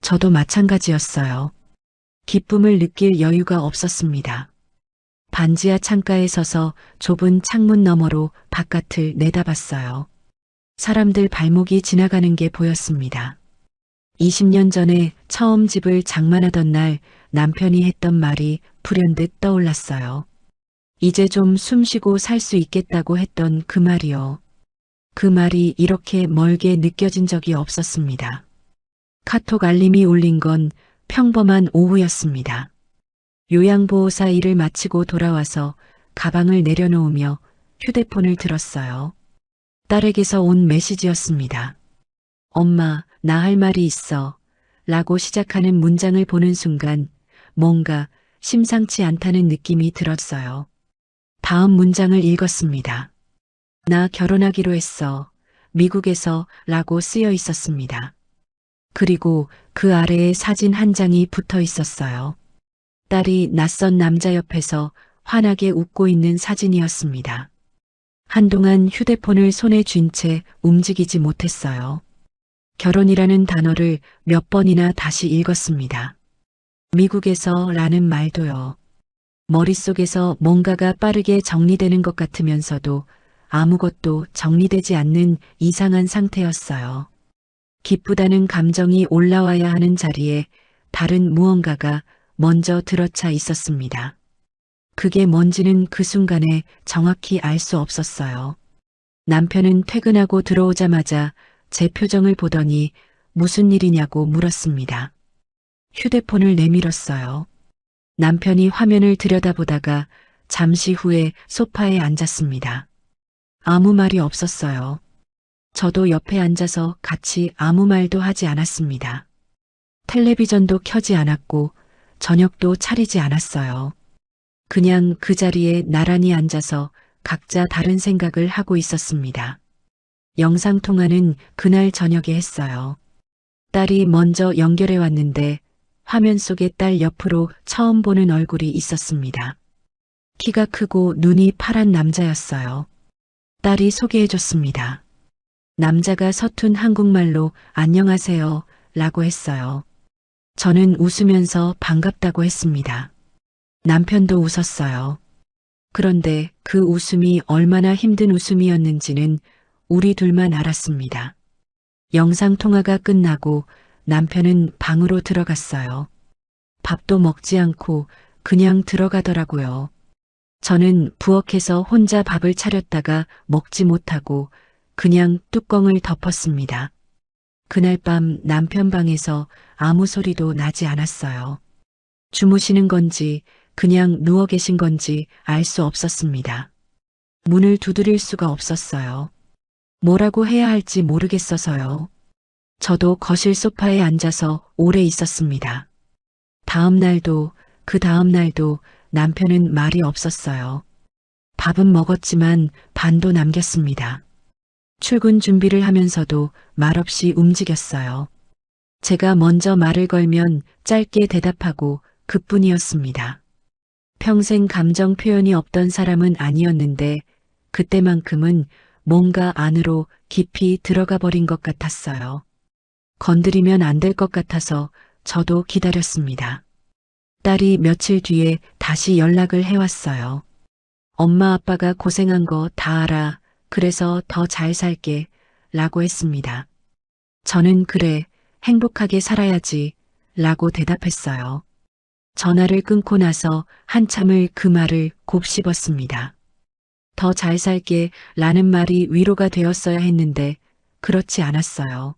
저도 마찬가지였어요. 기쁨을 느낄 여유가 없었습니다. 반지하 창가에 서서 좁은 창문 너머로 바깥을 내다봤어요. 사람들 발목이 지나가는 게 보였습니다. 20년 전에 처음 집을 장만하던 날 남편이 했던 말이 불현듯 떠올랐어요. 이제 좀 숨쉬고 살 수 있겠다고 했던 그 말이요. 그 말이 이렇게 멀게 느껴진 적이 없었습니다. 카톡 알림이 울린 건 평범한 오후였습니다. 요양보호사 일을 마치고 돌아와서 가방을 내려놓으며 휴대폰을 들었어요. 딸에게서 온 메시지였습니다. 엄마, 나 할 말이 있어. 라고 시작하는 문장을 보는 순간 뭔가 심상치 않다는 느낌이 들었어요. 다음 문장을 읽었습니다. 나 결혼하기로 했어. 미국에서 라고 쓰여 있었습니다. 그리고 그 아래에 사진 한 장이 붙어 있었어요. 딸이 낯선 남자 옆에서 환하게 웃고 있는 사진이었습니다. 한동안 휴대폰을 손에 쥔 채 움직이지 못했어요. 결혼이라는 단어를 몇 번이나 다시 읽었습니다. 미국에서 라는 말도요. 머릿속에서 뭔가가 빠르게 정리되는 것 같으면서도 아무것도 정리되지 않는 이상한 상태였어요. 기쁘다는 감정이 올라와야 하는 자리에 다른 무언가가 먼저 들어차 있었습니다. 그게 뭔지는 그 순간에 정확히 알 수 없었어요. 남편은 퇴근하고 들어오자마자 제 표정을 보더니 무슨 일이냐고 물었습니다. 휴대폰을 내밀었어요. 남편이 화면을 들여다보다가 잠시 후에 소파에 앉았습니다. 아무 말이 없었어요. 저도 옆에 앉아서 같이 아무 말도 하지 않았습니다. 텔레비전도 켜지 않았고 저녁도 차리지 않았어요. 그냥 그 자리에 나란히 앉아서 각자 다른 생각을 하고 있었습니다. 영상통화는 그날 저녁에 했어요. 딸이 먼저 연결해 왔는데 화면 속에 딸 옆으로 처음 보는 얼굴이 있었습니다. 키가 크고 눈이 파란 남자였어요. 딸이 소개해줬습니다. 남자가 서툰 한국말로 안녕하세요 라고 했어요. 저는 웃으면서 반갑다고 했습니다. 남편도 웃었어요. 그런데 그 웃음이 얼마나 힘든 웃음이었는지는 우리 둘만 알았습니다. 영상통화가 끝나고 남편은 방으로 들어갔어요. 밥도 먹지 않고 그냥 들어가더라고요. 저는 부엌에서 혼자 밥을 차렸다가 먹지 못하고 그냥 뚜껑을 덮었습니다. 그날 밤 남편 방에서 아무 소리도 나지 않았어요. 주무시는 건지 그냥 누워 계신 건지 알 수 없었습니다. 문을 두드릴 수가 없었어요. 뭐라고 해야 할지 모르겠어서요. 저도 거실 소파에 앉아서 오래 있었습니다. 다음 날도 그 다음 날도 남편은 말이 없었어요. 밥은 먹었지만 반도 남겼습니다. 출근 준비를 하면서도 말없이 움직였어요. 제가 먼저 말을 걸면 짧게 대답하고 그뿐이었습니다. 평생 감정 표현이 없던 사람은 아니었는데 그때만큼은 뭔가 안으로 깊이 들어가 버린 것 같았어요. 건드리면 안 될 것 같아서 저도 기다렸습니다. 딸이 며칠 뒤에 다시 연락을 해왔어요. 엄마 아빠가 고생한 거 다 알아. 그래서 더 잘 살게. 라고 했습니다. 저는 그래, 행복하게 살아야지. 라고 대답했어요. 전화를 끊고 나서 한참을 그 말을 곱씹었습니다. 더 잘 살게 라는 말이 위로가 되었어야 했는데 그렇지 않았어요.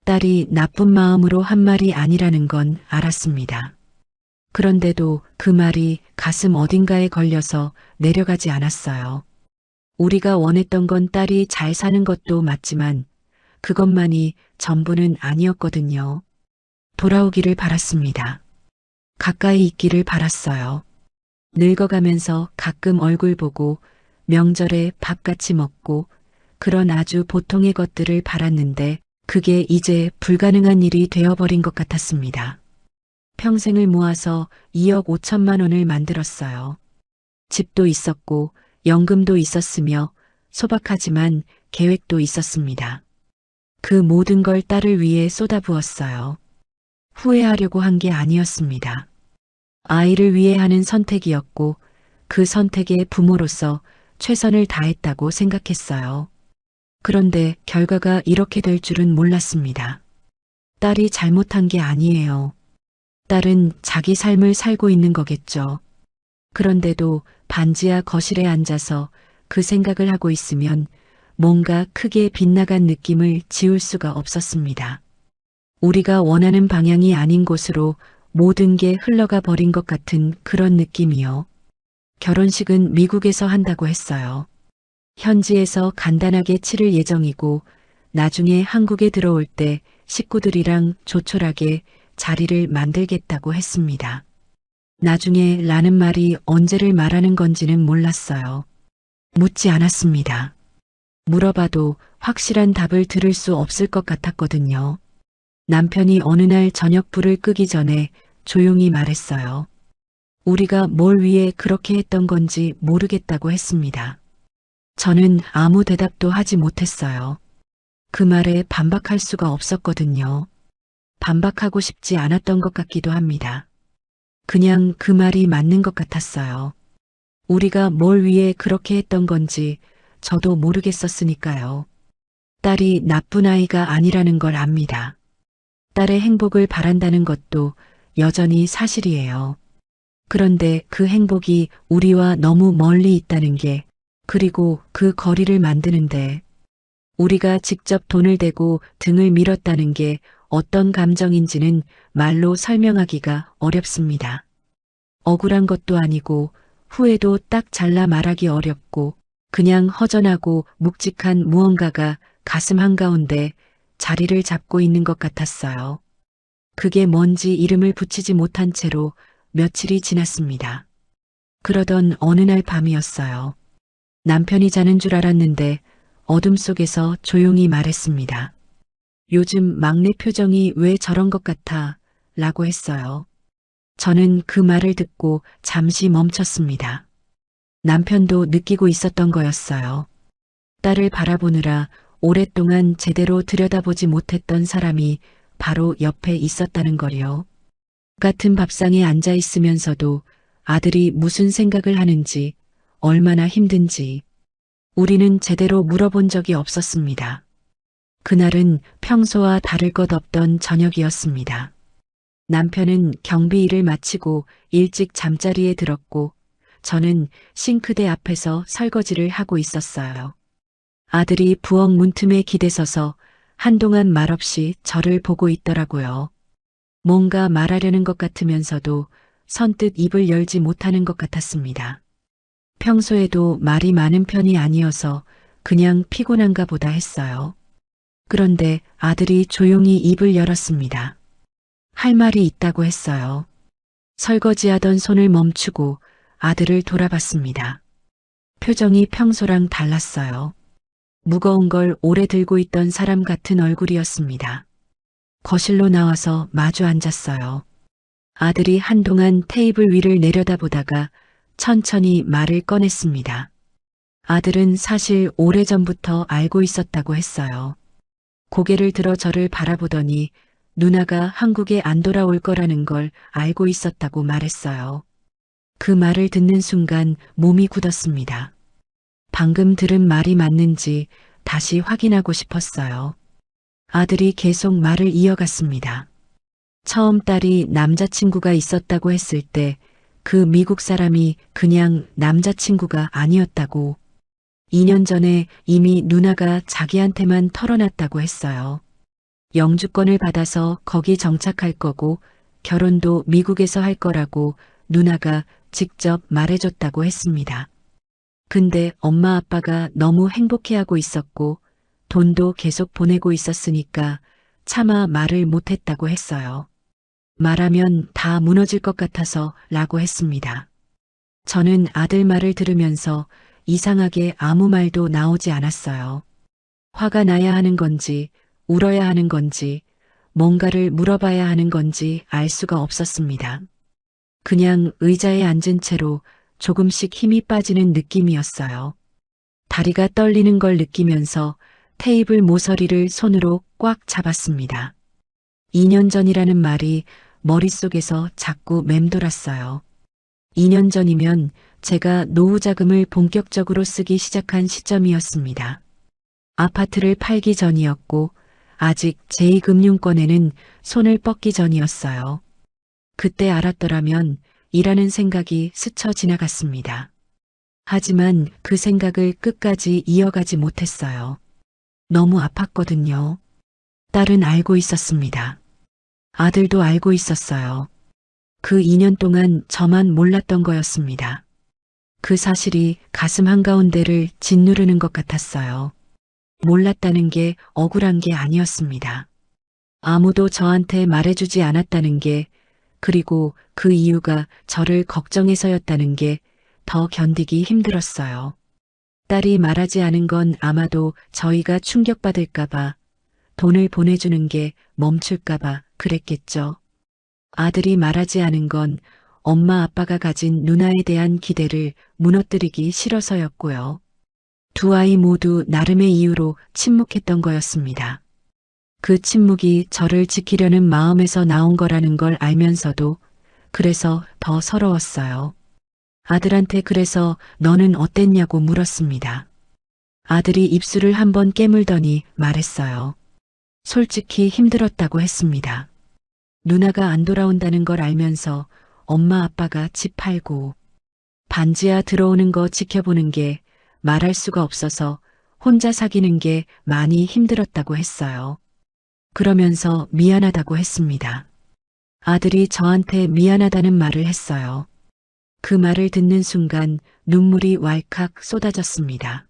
딸이 나쁜 마음으로 한 말이 아니라는 건 알았습니다. 그런데도 그 말이 가슴 어딘가에 걸려서 내려가지 않았어요. 우리가 원했던 건 딸이 잘 사는 것도 맞지만 그것만이 전부는 아니었거든요. 돌아오기를 바랐습니다. 가까이 있기를 바랐어요. 늙어가면서 가끔 얼굴 보고 명절에 밥 같이 먹고 그런 아주 보통의 것들을 바랐는데 그게 이제 불가능한 일이 되어버린 것 같았습니다. 평생을 모아서 2억 5천만 원을 만들었어요. 집도 있었고 연금도 있었으며 소박하지만 계획도 있었습니다. 그 모든 걸 딸을 위해 쏟아부었어요. 후회하려고 한 게 아니었습니다. 아이를 위해 하는 선택이었고 그 선택의 부모로서 최선을 다했다고 생각했어요. 그런데 결과가 이렇게 될 줄은 몰랐습니다. 딸이 잘못한 게 아니에요. 딸은 자기 삶을 살고 있는 거겠죠. 그런데도 반지하 거실에 앉아서 그 생각을 하고 있으면 뭔가 크게 빗나간 느낌을 지울 수가 없었습니다. 우리가 원하는 방향이 아닌 곳으로 모든 게 흘러가 버린 것 같은 그런 느낌이요. 결혼식은 미국에서 한다고 했어요. 현지에서 간단하게 치를 예정이고 나중에 한국에 들어올 때 식구들이랑 조촐하게 자리를 만들겠다고 했습니다. 나중에 라는 말이 언제를 말하는 건지는 몰랐어요. 묻지 않았습니다. 물어봐도 확실한 답을 들을 수 없을 것 같았거든요. 남편이 어느 날 저녁 불을 끄기 전에 조용히 말했어요. 우리가 뭘 위해 그렇게 했던 건지 모르겠다고 했습니다. 저는 아무 대답도 하지 못했어요. 그 말에 반박할 수가 없었거든요. 반박하고 싶지 않았던 것 같기도 합니다. 그냥 그 말이 맞는 것 같았어요. 우리가 뭘 위해 그렇게 했던 건지 저도 모르겠었으니까요. 딸이 나쁜 아이가 아니라는 걸 압니다. 딸의 행복을 바란다는 것도 여전히 사실이에요. 그런데 그 행복이 우리와 너무 멀리 있다는 게, 그리고 그 거리를 만드는데 우리가 직접 돈을 대고 등을 밀었다는 게 어떤 감정인지는 말로 설명하기가 어렵습니다. 억울한 것도 아니고 후회도 딱 잘라 말하기 어렵고 그냥 허전하고 묵직한 무언가가 가슴 한가운데 자리를 잡고 있는 것 같았어요. 그게 뭔지 이름을 붙이지 못한 채로 며칠이 지났습니다. 그러던 어느 날 밤이었어요. 남편이 자는 줄 알았는데 어둠 속에서 조용히 말했습니다. 요즘 막내 표정이 왜 저런 것 같아? 라고 했어요. 저는 그 말을 듣고 잠시 멈췄습니다. 남편도 느끼고 있었던 거였어요. 딸을 바라보느라 오랫동안 제대로 들여다보지 못했던 사람이 바로 옆에 있었다는 거요. 같은 밥상에 앉아 있으면서도 아들이 무슨 생각을 하는지, 얼마나 힘든지 우리는 제대로 물어본 적이 없었습니다. 그날은 평소와 다를 것 없던 저녁이었습니다. 남편은 경비 일을 마치고 일찍 잠자리에 들었고 저는 싱크대 앞에서 설거지를 하고 있었어요. 아들이 부엌 문틈에 기대서서 한동안 말없이 저를 보고 있더라고요. 뭔가 말하려는 것 같으면서도 선뜻 입을 열지 못하는 것 같았습니다. 평소에도 말이 많은 편이 아니어서 그냥 피곤한가 보다 했어요. 그런데 아들이 조용히 입을 열었습니다. 할 말이 있다고 했어요. 설거지하던 손을 멈추고 아들을 돌아봤습니다. 표정이 평소랑 달랐어요. 무거운 걸 오래 들고 있던 사람 같은 얼굴이었습니다. 거실로 나와서 마주 앉았어요. 아들이 한동안 테이블 위를 내려다보다가 천천히 말을 꺼냈습니다. 아들은 사실 오래전부터 알고 있었다고 했어요. 고개를 들어 저를 바라보더니 누나가 한국에 안 돌아올 거라는 걸 알고 있었다고 말했어요. 그 말을 듣는 순간 몸이 굳었습니다. 방금 들은 말이 맞는지 다시 확인하고 싶었어요. 아들이 계속 말을 이어갔습니다. 처음 딸이 남자친구가 있었다고 했을 때 그 미국 사람이 그냥 남자친구가 아니었다고 2년 전에 이미 누나가 자기한테만 털어놨다고 했어요. 영주권을 받아서 거기 정착할 거고 결혼도 미국에서 할 거라고 누나가 직접 말해줬다고 했습니다. 근데 엄마 아빠가 너무 행복해하고 있었고 돈도 계속 보내고 있었으니까 차마 말을 못했다고 했어요. 말하면 다 무너질 것 같아서 라고 했습니다. 저는 아들 말을 들으면서 이상하게 아무 말도 나오지 않았어요. 화가 나야 하는 건지, 울어야 하는 건지, 뭔가를 물어봐야 하는 건지 알 수가 없었습니다. 그냥 의자에 앉은 채로 조금씩 힘이 빠지는 느낌이었어요. 다리가 떨리는 걸 느끼면서 테이블 모서리를 손으로 꽉 잡았습니다. 2년 전이라는 말이 머릿속에서 자꾸 맴돌았어요. 2년 전이면 제가 노후 자금을 본격적으로 쓰기 시작한 시점이었습니다. 아파트를 팔기 전이었고 아직 제2금융권에는 손을 뻗기 전이었어요. 그때 알았더라면 이라는 생각이 스쳐 지나갔습니다. 하지만 그 생각을 끝까지 이어가지 못했어요. 너무 아팠거든요. 딸은 알고 있었습니다. 아들도 알고 있었어요. 그 2년 동안 저만 몰랐던 거였습니다. 그 사실이 가슴 한가운데를 짓누르는 것 같았어요. 몰랐다는 게 억울한 게 아니었습니다. 아무도 저한테 말해주지 않았다는 게, 그리고 그 이유가 저를 걱정해서였다는 게 더 견디기 힘들었어요. 딸이 말하지 않은 건 아마도 저희가 충격받을까봐, 돈을 보내주는 게 멈출까봐 그랬겠죠. 아들이 말하지 않은 건 엄마 아빠가 가진 누나에 대한 기대를 무너뜨리기 싫어서였고요. 두 아이 모두 나름의 이유로 침묵했던 거였습니다. 그 침묵이 저를 지키려는 마음에서 나온 거라는 걸 알면서도 그래서 더 서러웠어요. 아들한테 그래서 너는 어땠냐고 물었습니다. 아들이 입술을 한번 깨물더니 말했어요. 솔직히 힘들었다고 했습니다. 누나가 안 돌아온다는 걸 알면서 엄마 아빠가 집 팔고 반지하 들어오는 거 지켜보는 게 말할 수가 없어서 혼자 사귀는 게 많이 힘들었다고 했어요. 그러면서 미안하다고 했습니다. 아들이 저한테 미안하다는 말을 했어요. 그 말을 듣는 순간 눈물이 왈칵 쏟아졌습니다.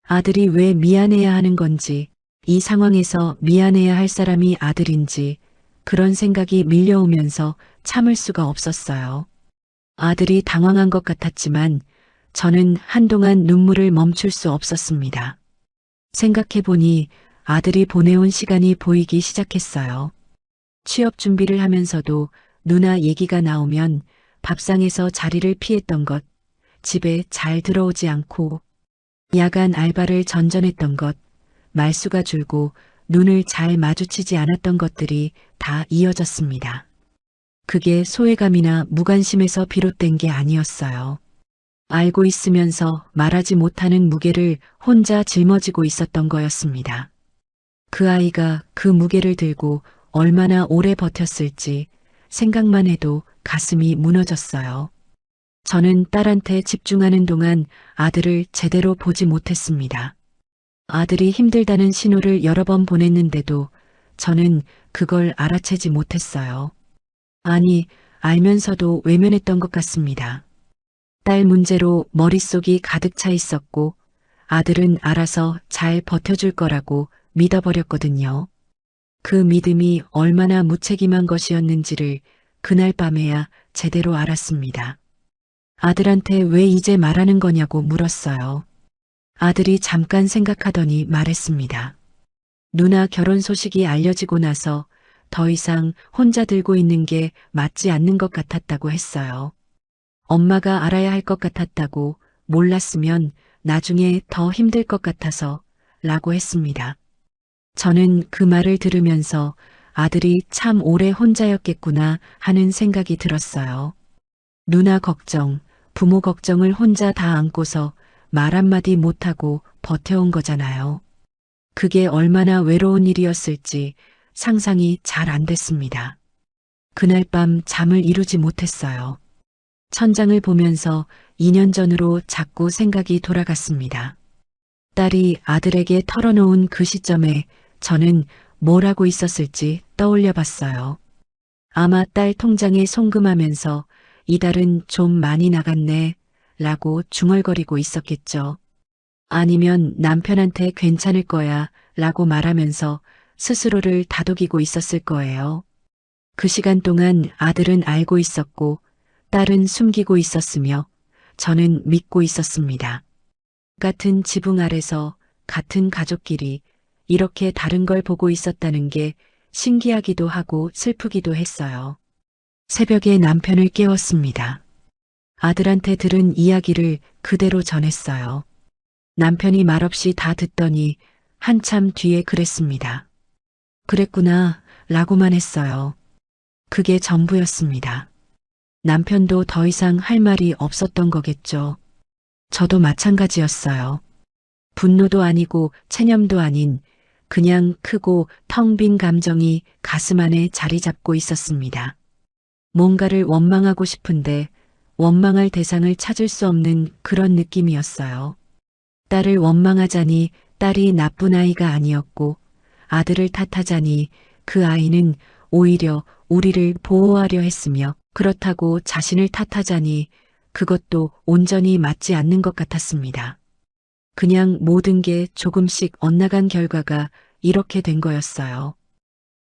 아들이 왜 미안해야 하는 건지, 이 상황에서 미안해야 할 사람이 아들인지 그런 생각이 밀려오면서 참을 수가 없었어요. 아들이 당황한 것 같았지만 저는 한동안 눈물을 멈출 수 없었습니다. 생각해보니 아들이 보내온 시간이 보이기 시작했어요. 취업 준비를 하면서도 누나 얘기가 나오면 밥상에서 자리를 피했던 것, 집에 잘 들어오지 않고 야간 알바를 전전했던 것, 말수가 줄고 눈을 잘 마주치지 않았던 것들이 다 이어졌습니다. 그게 소외감이나 무관심에서 비롯된 게 아니었어요. 알고 있으면서 말하지 못하는 무게를 혼자 짊어지고 있었던 거였습니다. 그 아이가 그 무게를 들고 얼마나 오래 버텼을지 생각만 해도 가슴이 무너졌어요. 저는 딸한테 집중하는 동안 아들을 제대로 보지 못했습니다. 아들이 힘들다는 신호를 여러 번 보냈는데도 저는 그걸 알아채지 못했어요. 아니, 알면서도 외면했던 것 같습니다. 딸 문제로 머릿속이 가득 차 있었고 아들은 알아서 잘 버텨줄 거라고 믿어버렸거든요. 그 믿음이 얼마나 무책임한 것이었는지를 그날 밤에야 제대로 알았습니다. 아들한테 왜 이제 말하는 거냐고 물었어요. 아들이 잠깐 생각하더니 말했습니다. 누나 결혼 소식이 알려지고 나서 더 이상 혼자 들고 있는 게 맞지 않는 것 같았다고 했어요. 엄마가 알아야 할 것 같았다고, 몰랐으면 나중에 더 힘들 것 같아서 라고 했습니다. 저는 그 말을 들으면서 아들이 참 오래 혼자였겠구나 하는 생각이 들었어요. 누나 걱정, 부모 걱정을 혼자 다 안고서 말 한마디 못하고 버텨온 거잖아요. 그게 얼마나 외로운 일이었을지 상상이 잘 안 됐습니다. 그날 밤 잠을 이루지 못했어요. 천장을 보면서 2년 전으로 자꾸 생각이 돌아갔습니다. 딸이 아들에게 털어놓은 그 시점에 저는 뭘 하고 있었을지 떠올려 봤어요. 아마 딸 통장에 송금하면서 이달은 좀 많이 나갔네 라고 중얼거리고 있었겠죠. 아니면 남편한테 괜찮을 거야 라고 말하면서 스스로를 다독이고 있었을 거예요. 그 시간 동안 아들은 알고 있었고 딸은 숨기고 있었으며 저는 믿고 있었습니다. 같은 지붕 아래서 같은 가족끼리 이렇게 다른 걸 보고 있었다는 게 신기하기도 하고 슬프기도 했어요. 새벽에 남편을 깨웠습니다. 아들한테 들은 이야기를 그대로 전했어요. 남편이 말없이 다 듣더니 한참 뒤에 그랬습니다. 그랬구나 라고만 했어요. 그게 전부였습니다. 남편도 더 이상 할 말이 없었던 거겠죠. 저도 마찬가지였어요. 분노도 아니고 체념도 아닌 그냥 크고 텅 빈 감정이 가슴 안에 자리 잡고 있었습니다. 뭔가를 원망하고 싶은데 원망할 대상을 찾을 수 없는 그런 느낌이었어요. 딸을 원망하자니 딸이 나쁜 아이가 아니었고 아들을 탓하자니 그 아이는 오히려 우리를 보호하려 했으며 그렇다고 자신을 탓하자니 그것도 온전히 맞지 않는 것 같았습니다. 그냥 모든 게 조금씩 엇나간 결과가 이렇게 된 거였어요.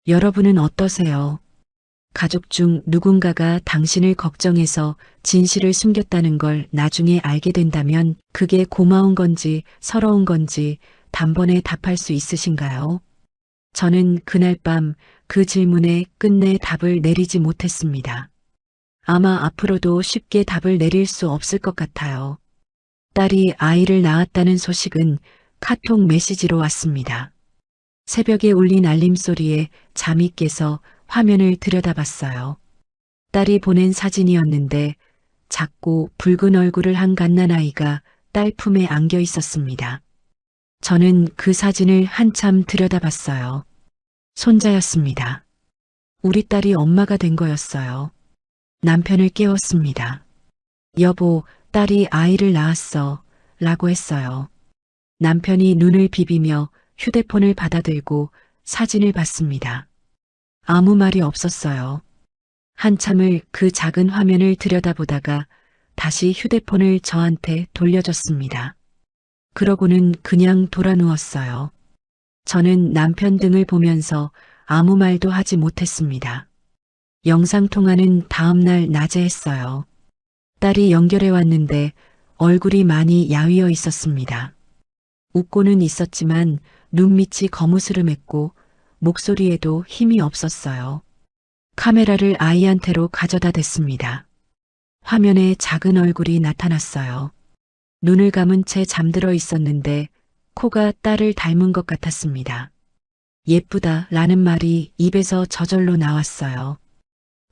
여러분은 어떠세요? 가족 중 누군가가 당신을 걱정해서 진실을 숨겼다는 걸 나중에 알게 된다면 그게 고마운 건지 서러운 건지 단번에 답할 수 있으신가요? 저는 그날 밤 그 질문에 끝내 답을 내리지 못했습니다. 아마 앞으로도 쉽게 답을 내릴 수 없을 것 같아요. 딸이 아이를 낳았다는 소식은 카톡 메시지로 왔습니다. 새벽에 울린 알림 소리에 잠이 깨서 화면을 들여다봤어요. 딸이 보낸 사진이었는데 작고 붉은 얼굴을 한 갓난아이가 딸 품에 안겨 있었습니다. 저는 그 사진을 한참 들여다봤어요. 손자였습니다. 우리 딸이 엄마가 된 거였어요. 남편을 깨웠습니다. 여보, 딸이 아이를 낳았어 라고 했어요. 남편이 눈을 비비며 휴대폰을 받아들고 사진을 봤습니다. 아무 말이 없었어요. 한참을 그 작은 화면을 들여다보다가 다시 휴대폰을 저한테 돌려줬습니다. 그러고는 그냥 돌아 누웠어요. 저는 남편 등을 보면서 아무 말도 하지 못했습니다. 영상통화는 다음날 낮에 했어요. 딸이 연결해 왔는데 얼굴이 많이 야위어 있었습니다. 웃고는 있었지만 눈밑이 거무스름했고 목소리에도 힘이 없었어요. 카메라를 아이한테로 가져다 댔습니다. 화면에 작은 얼굴이 나타났어요. 눈을 감은 채 잠들어 있었는데 코가 딸을 닮은 것 같았습니다. 예쁘다 라는 말이 입에서 저절로 나왔어요.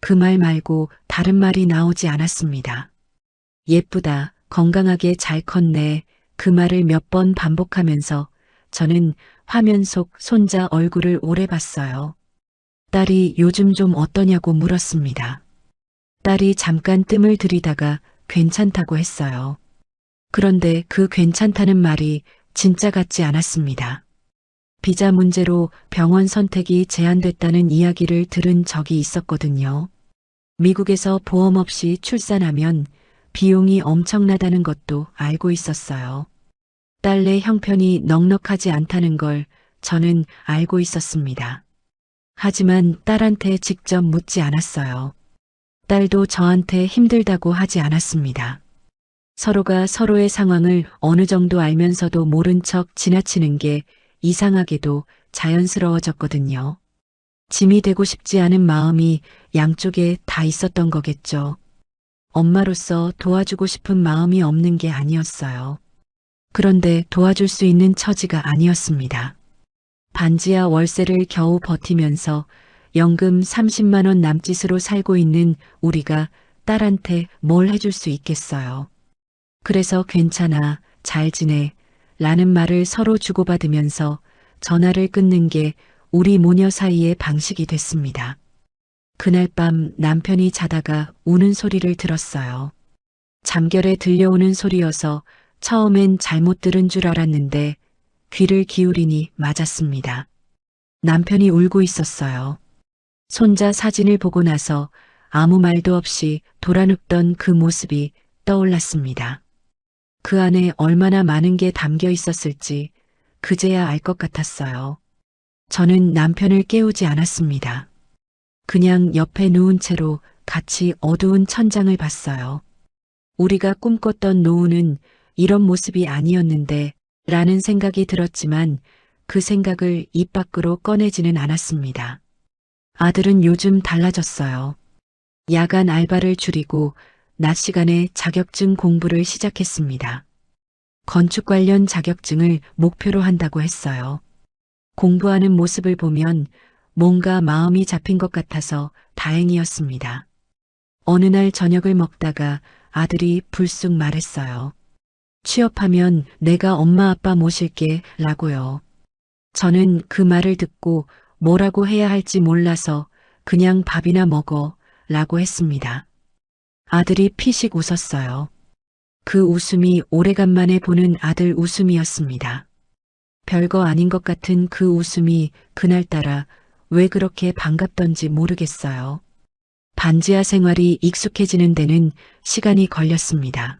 그 말 말고 다른 말이 나오지 않았습니다. 예쁘다, 건강하게 잘 컸네, 그 말을 몇 번 반복하면서 저는 화면 속 손자 얼굴을 오래 봤어요. 딸이 요즘 좀 어떠냐고 물었습니다. 딸이 잠깐 뜸을 들이다가 괜찮다고 했어요. 그런데 그 괜찮다는 말이 진짜 같지 않았습니다. 비자 문제로 병원 선택이 제한됐다는 이야기를 들은 적이 있었거든요. 미국에서 보험 없이 출산하면 비용이 엄청나다는 것도 알고 있었어요. 딸 내 형편이 넉넉하지 않다는 걸 저는 알고 있었습니다. 하지만 딸한테 직접 묻지 않았어요. 딸도 저한테 힘들다고 하지 않았습니다. 서로가 서로의 상황을 어느 정도 알면서도 모른 척 지나치는 게 이상하게도 자연스러워졌거든요. 짐이 되고 싶지 않은 마음이 양쪽에 다 있었던 거겠죠. 엄마로서 도와주고 싶은 마음이 없는 게 아니었어요. 그런데 도와줄 수 있는 처지가 아니었습니다. 반지하 월세를 겨우 버티면서 연금 30만 원 남짓으로 살고 있는 우리가 딸한테 뭘 해줄 수 있겠어요. 그래서 괜찮아, 잘 지내, 라는 말을 서로 주고받으면서 전화를 끊는 게 우리 모녀 사이의 방식이 됐습니다. 그날 밤 남편이 자다가 우는 소리를 들었어요. 잠결에 들려오는 소리여서 처음엔 잘못 들은 줄 알았는데 귀를 기울이니 맞았습니다. 남편이 울고 있었어요. 손자 사진을 보고 나서 아무 말도 없이 돌아눕던 그 모습이 떠올랐습니다. 그 안에 얼마나 많은 게 담겨 있었을지 그제야 알 것 같았어요. 저는 남편을 깨우지 않았습니다. 그냥 옆에 누운 채로 같이 어두운 천장을 봤어요. 우리가 꿈꿨던 노후는 이런 모습이 아니었는데 라는 생각이 들었지만 그 생각을 입 밖으로 꺼내지는 않았습니다. 아들은 요즘 달라졌어요. 야간 알바를 줄이고 낮 시간에 자격증 공부를 시작했습니다. 건축 관련 자격증을 목표로 한다고 했어요. 공부하는 모습을 보면 뭔가 마음이 잡힌 것 같아서 다행이었습니다. 어느 날 저녁을 먹다가 아들이 불쑥 말했어요. 취업하면 내가 엄마 아빠 모실게 라고요. 저는 그 말을 듣고 뭐라고 해야 할지 몰라서 그냥 밥이나 먹어 라고 했습니다. 아들이 피식 웃었어요. 그 웃음이 오래간만에 보는 아들 웃음이었습니다. 별거 아닌 것 같은 그 웃음이 그날따라 왜 그렇게 반갑던지 모르겠어요. 반지하 생활이 익숙해지는 데는 시간이 걸렸습니다.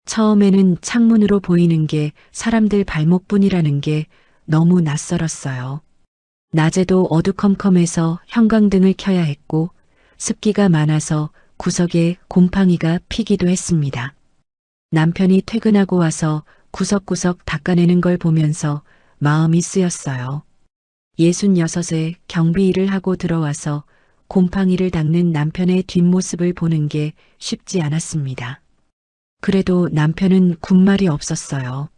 처음에는 창문으로 보이는 게 사람들 발목뿐이라는 게 너무 낯설었어요. 낮에도 어두컴컴해서 형광등을 켜야 했고 습기가 많아서 구석에 곰팡이가 피기도 했습니다. 남편이 퇴근하고 와서 구석구석 닦아내는 걸 보면서 마음이 쓰였어요. 66에 경비 일을 하고 들어와서 곰팡이를 닦는 남편의 뒷모습을 보는 게 쉽지 않았습니다. 그래도 남편은 군말이 없었어요.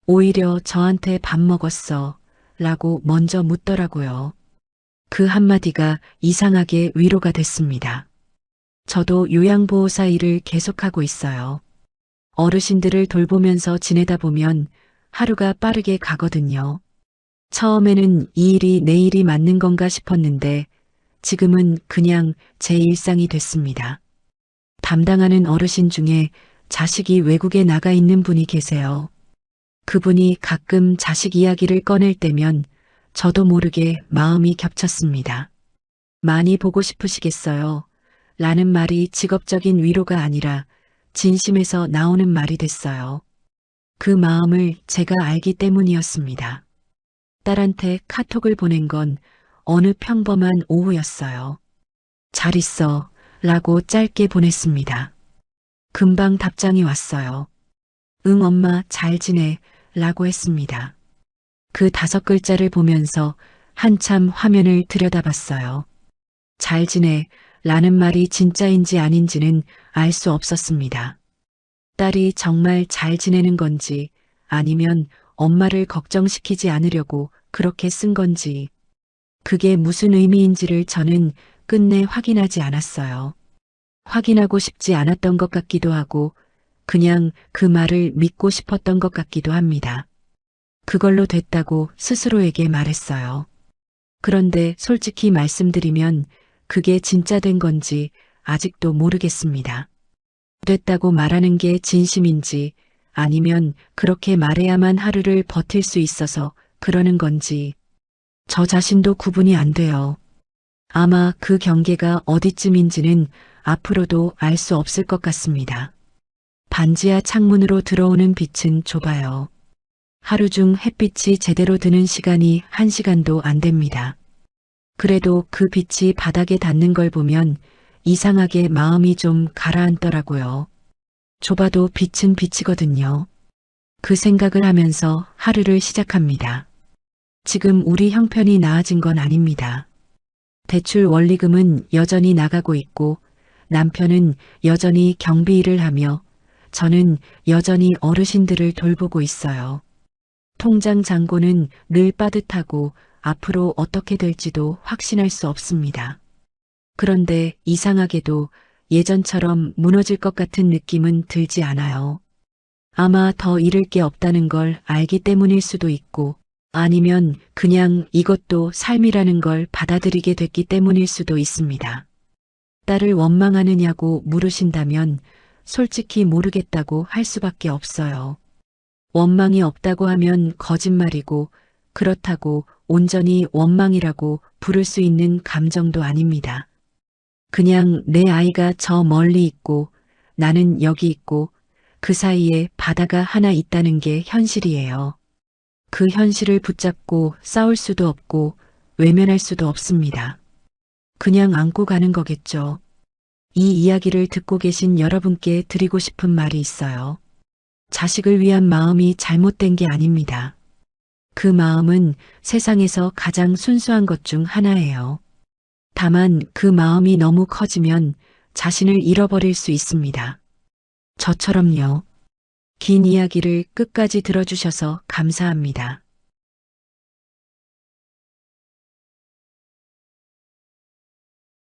오히려 저한테 밥 먹었어 라고 먼저 묻더라고요. 그 한마디가 이상하게 위로가 됐습니다. 저도 요양보호사 일을 계속하고 있어요. 어르신들을 돌보면서 지내다 보면 하루가 빠르게 가거든요. 처음에는 이 일이 내 일이 맞는 건가 싶었는데 지금은 그냥 제 일상이 됐습니다. 담당하는 어르신 중에 자식이 외국에 나가 있는 분이 계세요. 그분이 가끔 자식 이야기를 꺼낼 때면 저도 모르게 마음이 겹쳤습니다. 많이 보고 싶으시겠어요? 라는 말이 직업적인 위로가 아니라 진심에서 나오는 말이 됐어요. 그 마음을 제가 알기 때문이었습니다. 딸한테 카톡을 보낸 건 어느 평범한 오후였어요. 잘 있어 라고 짧게 보냈습니다. 금방 답장이 왔어요. 응 엄마 잘 지내 라고 했습니다. 그 5글자를 보면서 한참 화면을 들여다봤어요. 잘 지내 라는 말이 진짜인지 아닌지는 알 수 없었습니다. 딸이 정말 잘 지내는 건지 아니면 엄마를 걱정시키지 않으려고 그렇게 쓴 건지 그게 무슨 의미인지를 저는 끝내 확인하지 않았어요. 확인하고 싶지 않았던 것 같기도 하고 그냥 그 말을 믿고 싶었던 것 같기도 합니다. 그걸로 됐다고 스스로에게 말했어요. 그런데 솔직히 말씀드리면 그게 진짜 된 건지 아직도 모르겠습니다. 됐다고 말하는 게 진심인지 아니면 그렇게 말해야만 하루를 버틸 수 있어서 그러는 건지 저 자신도 구분이 안 돼요. 아마 그 경계가 어디쯤인지는 앞으로도 알 수 없을 것 같습니다. 반지하 창문으로 들어오는 빛은 좁아요. 하루 중 햇빛이 제대로 드는 시간이 1시간도 안 됩니다. 그래도 그 빛이 바닥에 닿는 걸 보면 이상하게 마음이 좀 가라앉더라고요. 좁아도 빛은 빛이거든요. 그 생각을 하면서 하루를 시작합니다. 지금 우리 형편이 나아진 건 아닙니다. 대출 원리금은 여전히 나가고 있고 남편은 여전히 경비 일을 하며 저는 여전히 어르신들을 돌보고 있어요. 통장 잔고는 늘 빠듯하고 앞으로 어떻게 될지도 확신할 수 없습니다. 그런데 이상하게도 예전처럼 무너질 것 같은 느낌은 들지 않아요. 아마 더 잃을 게 없다는 걸 알기 때문일 수도 있고, 아니면 그냥 이것도 삶이라는 걸 받아들이게 됐기 때문일 수도 있습니다. 딸을 원망하느냐고 물으신다면 솔직히 모르겠다고 할 수밖에 없어요. 원망이 없다고 하면 거짓말이고, 그렇다고 온전히 원망이라고 부를 수 있는 감정도 아닙니다. 그냥 내 아이가 저 멀리 있고 나는 여기 있고 그 사이에 바다가 하나 있다는 게 현실이에요. 그 현실을 붙잡고 싸울 수도 없고 외면할 수도 없습니다. 그냥 안고 가는 거겠죠. 이 이야기를 듣고 계신 여러분께 드리고 싶은 말이 있어요. 자식을 위한 마음이 잘못된 게 아닙니다. 그 마음은 세상에서 가장 순수한 것 중 하나예요. 다만 그 마음이 너무 커지면 자신을 잃어버릴 수 있습니다. 저처럼요. 긴 이야기를 끝까지 들어주셔서 감사합니다.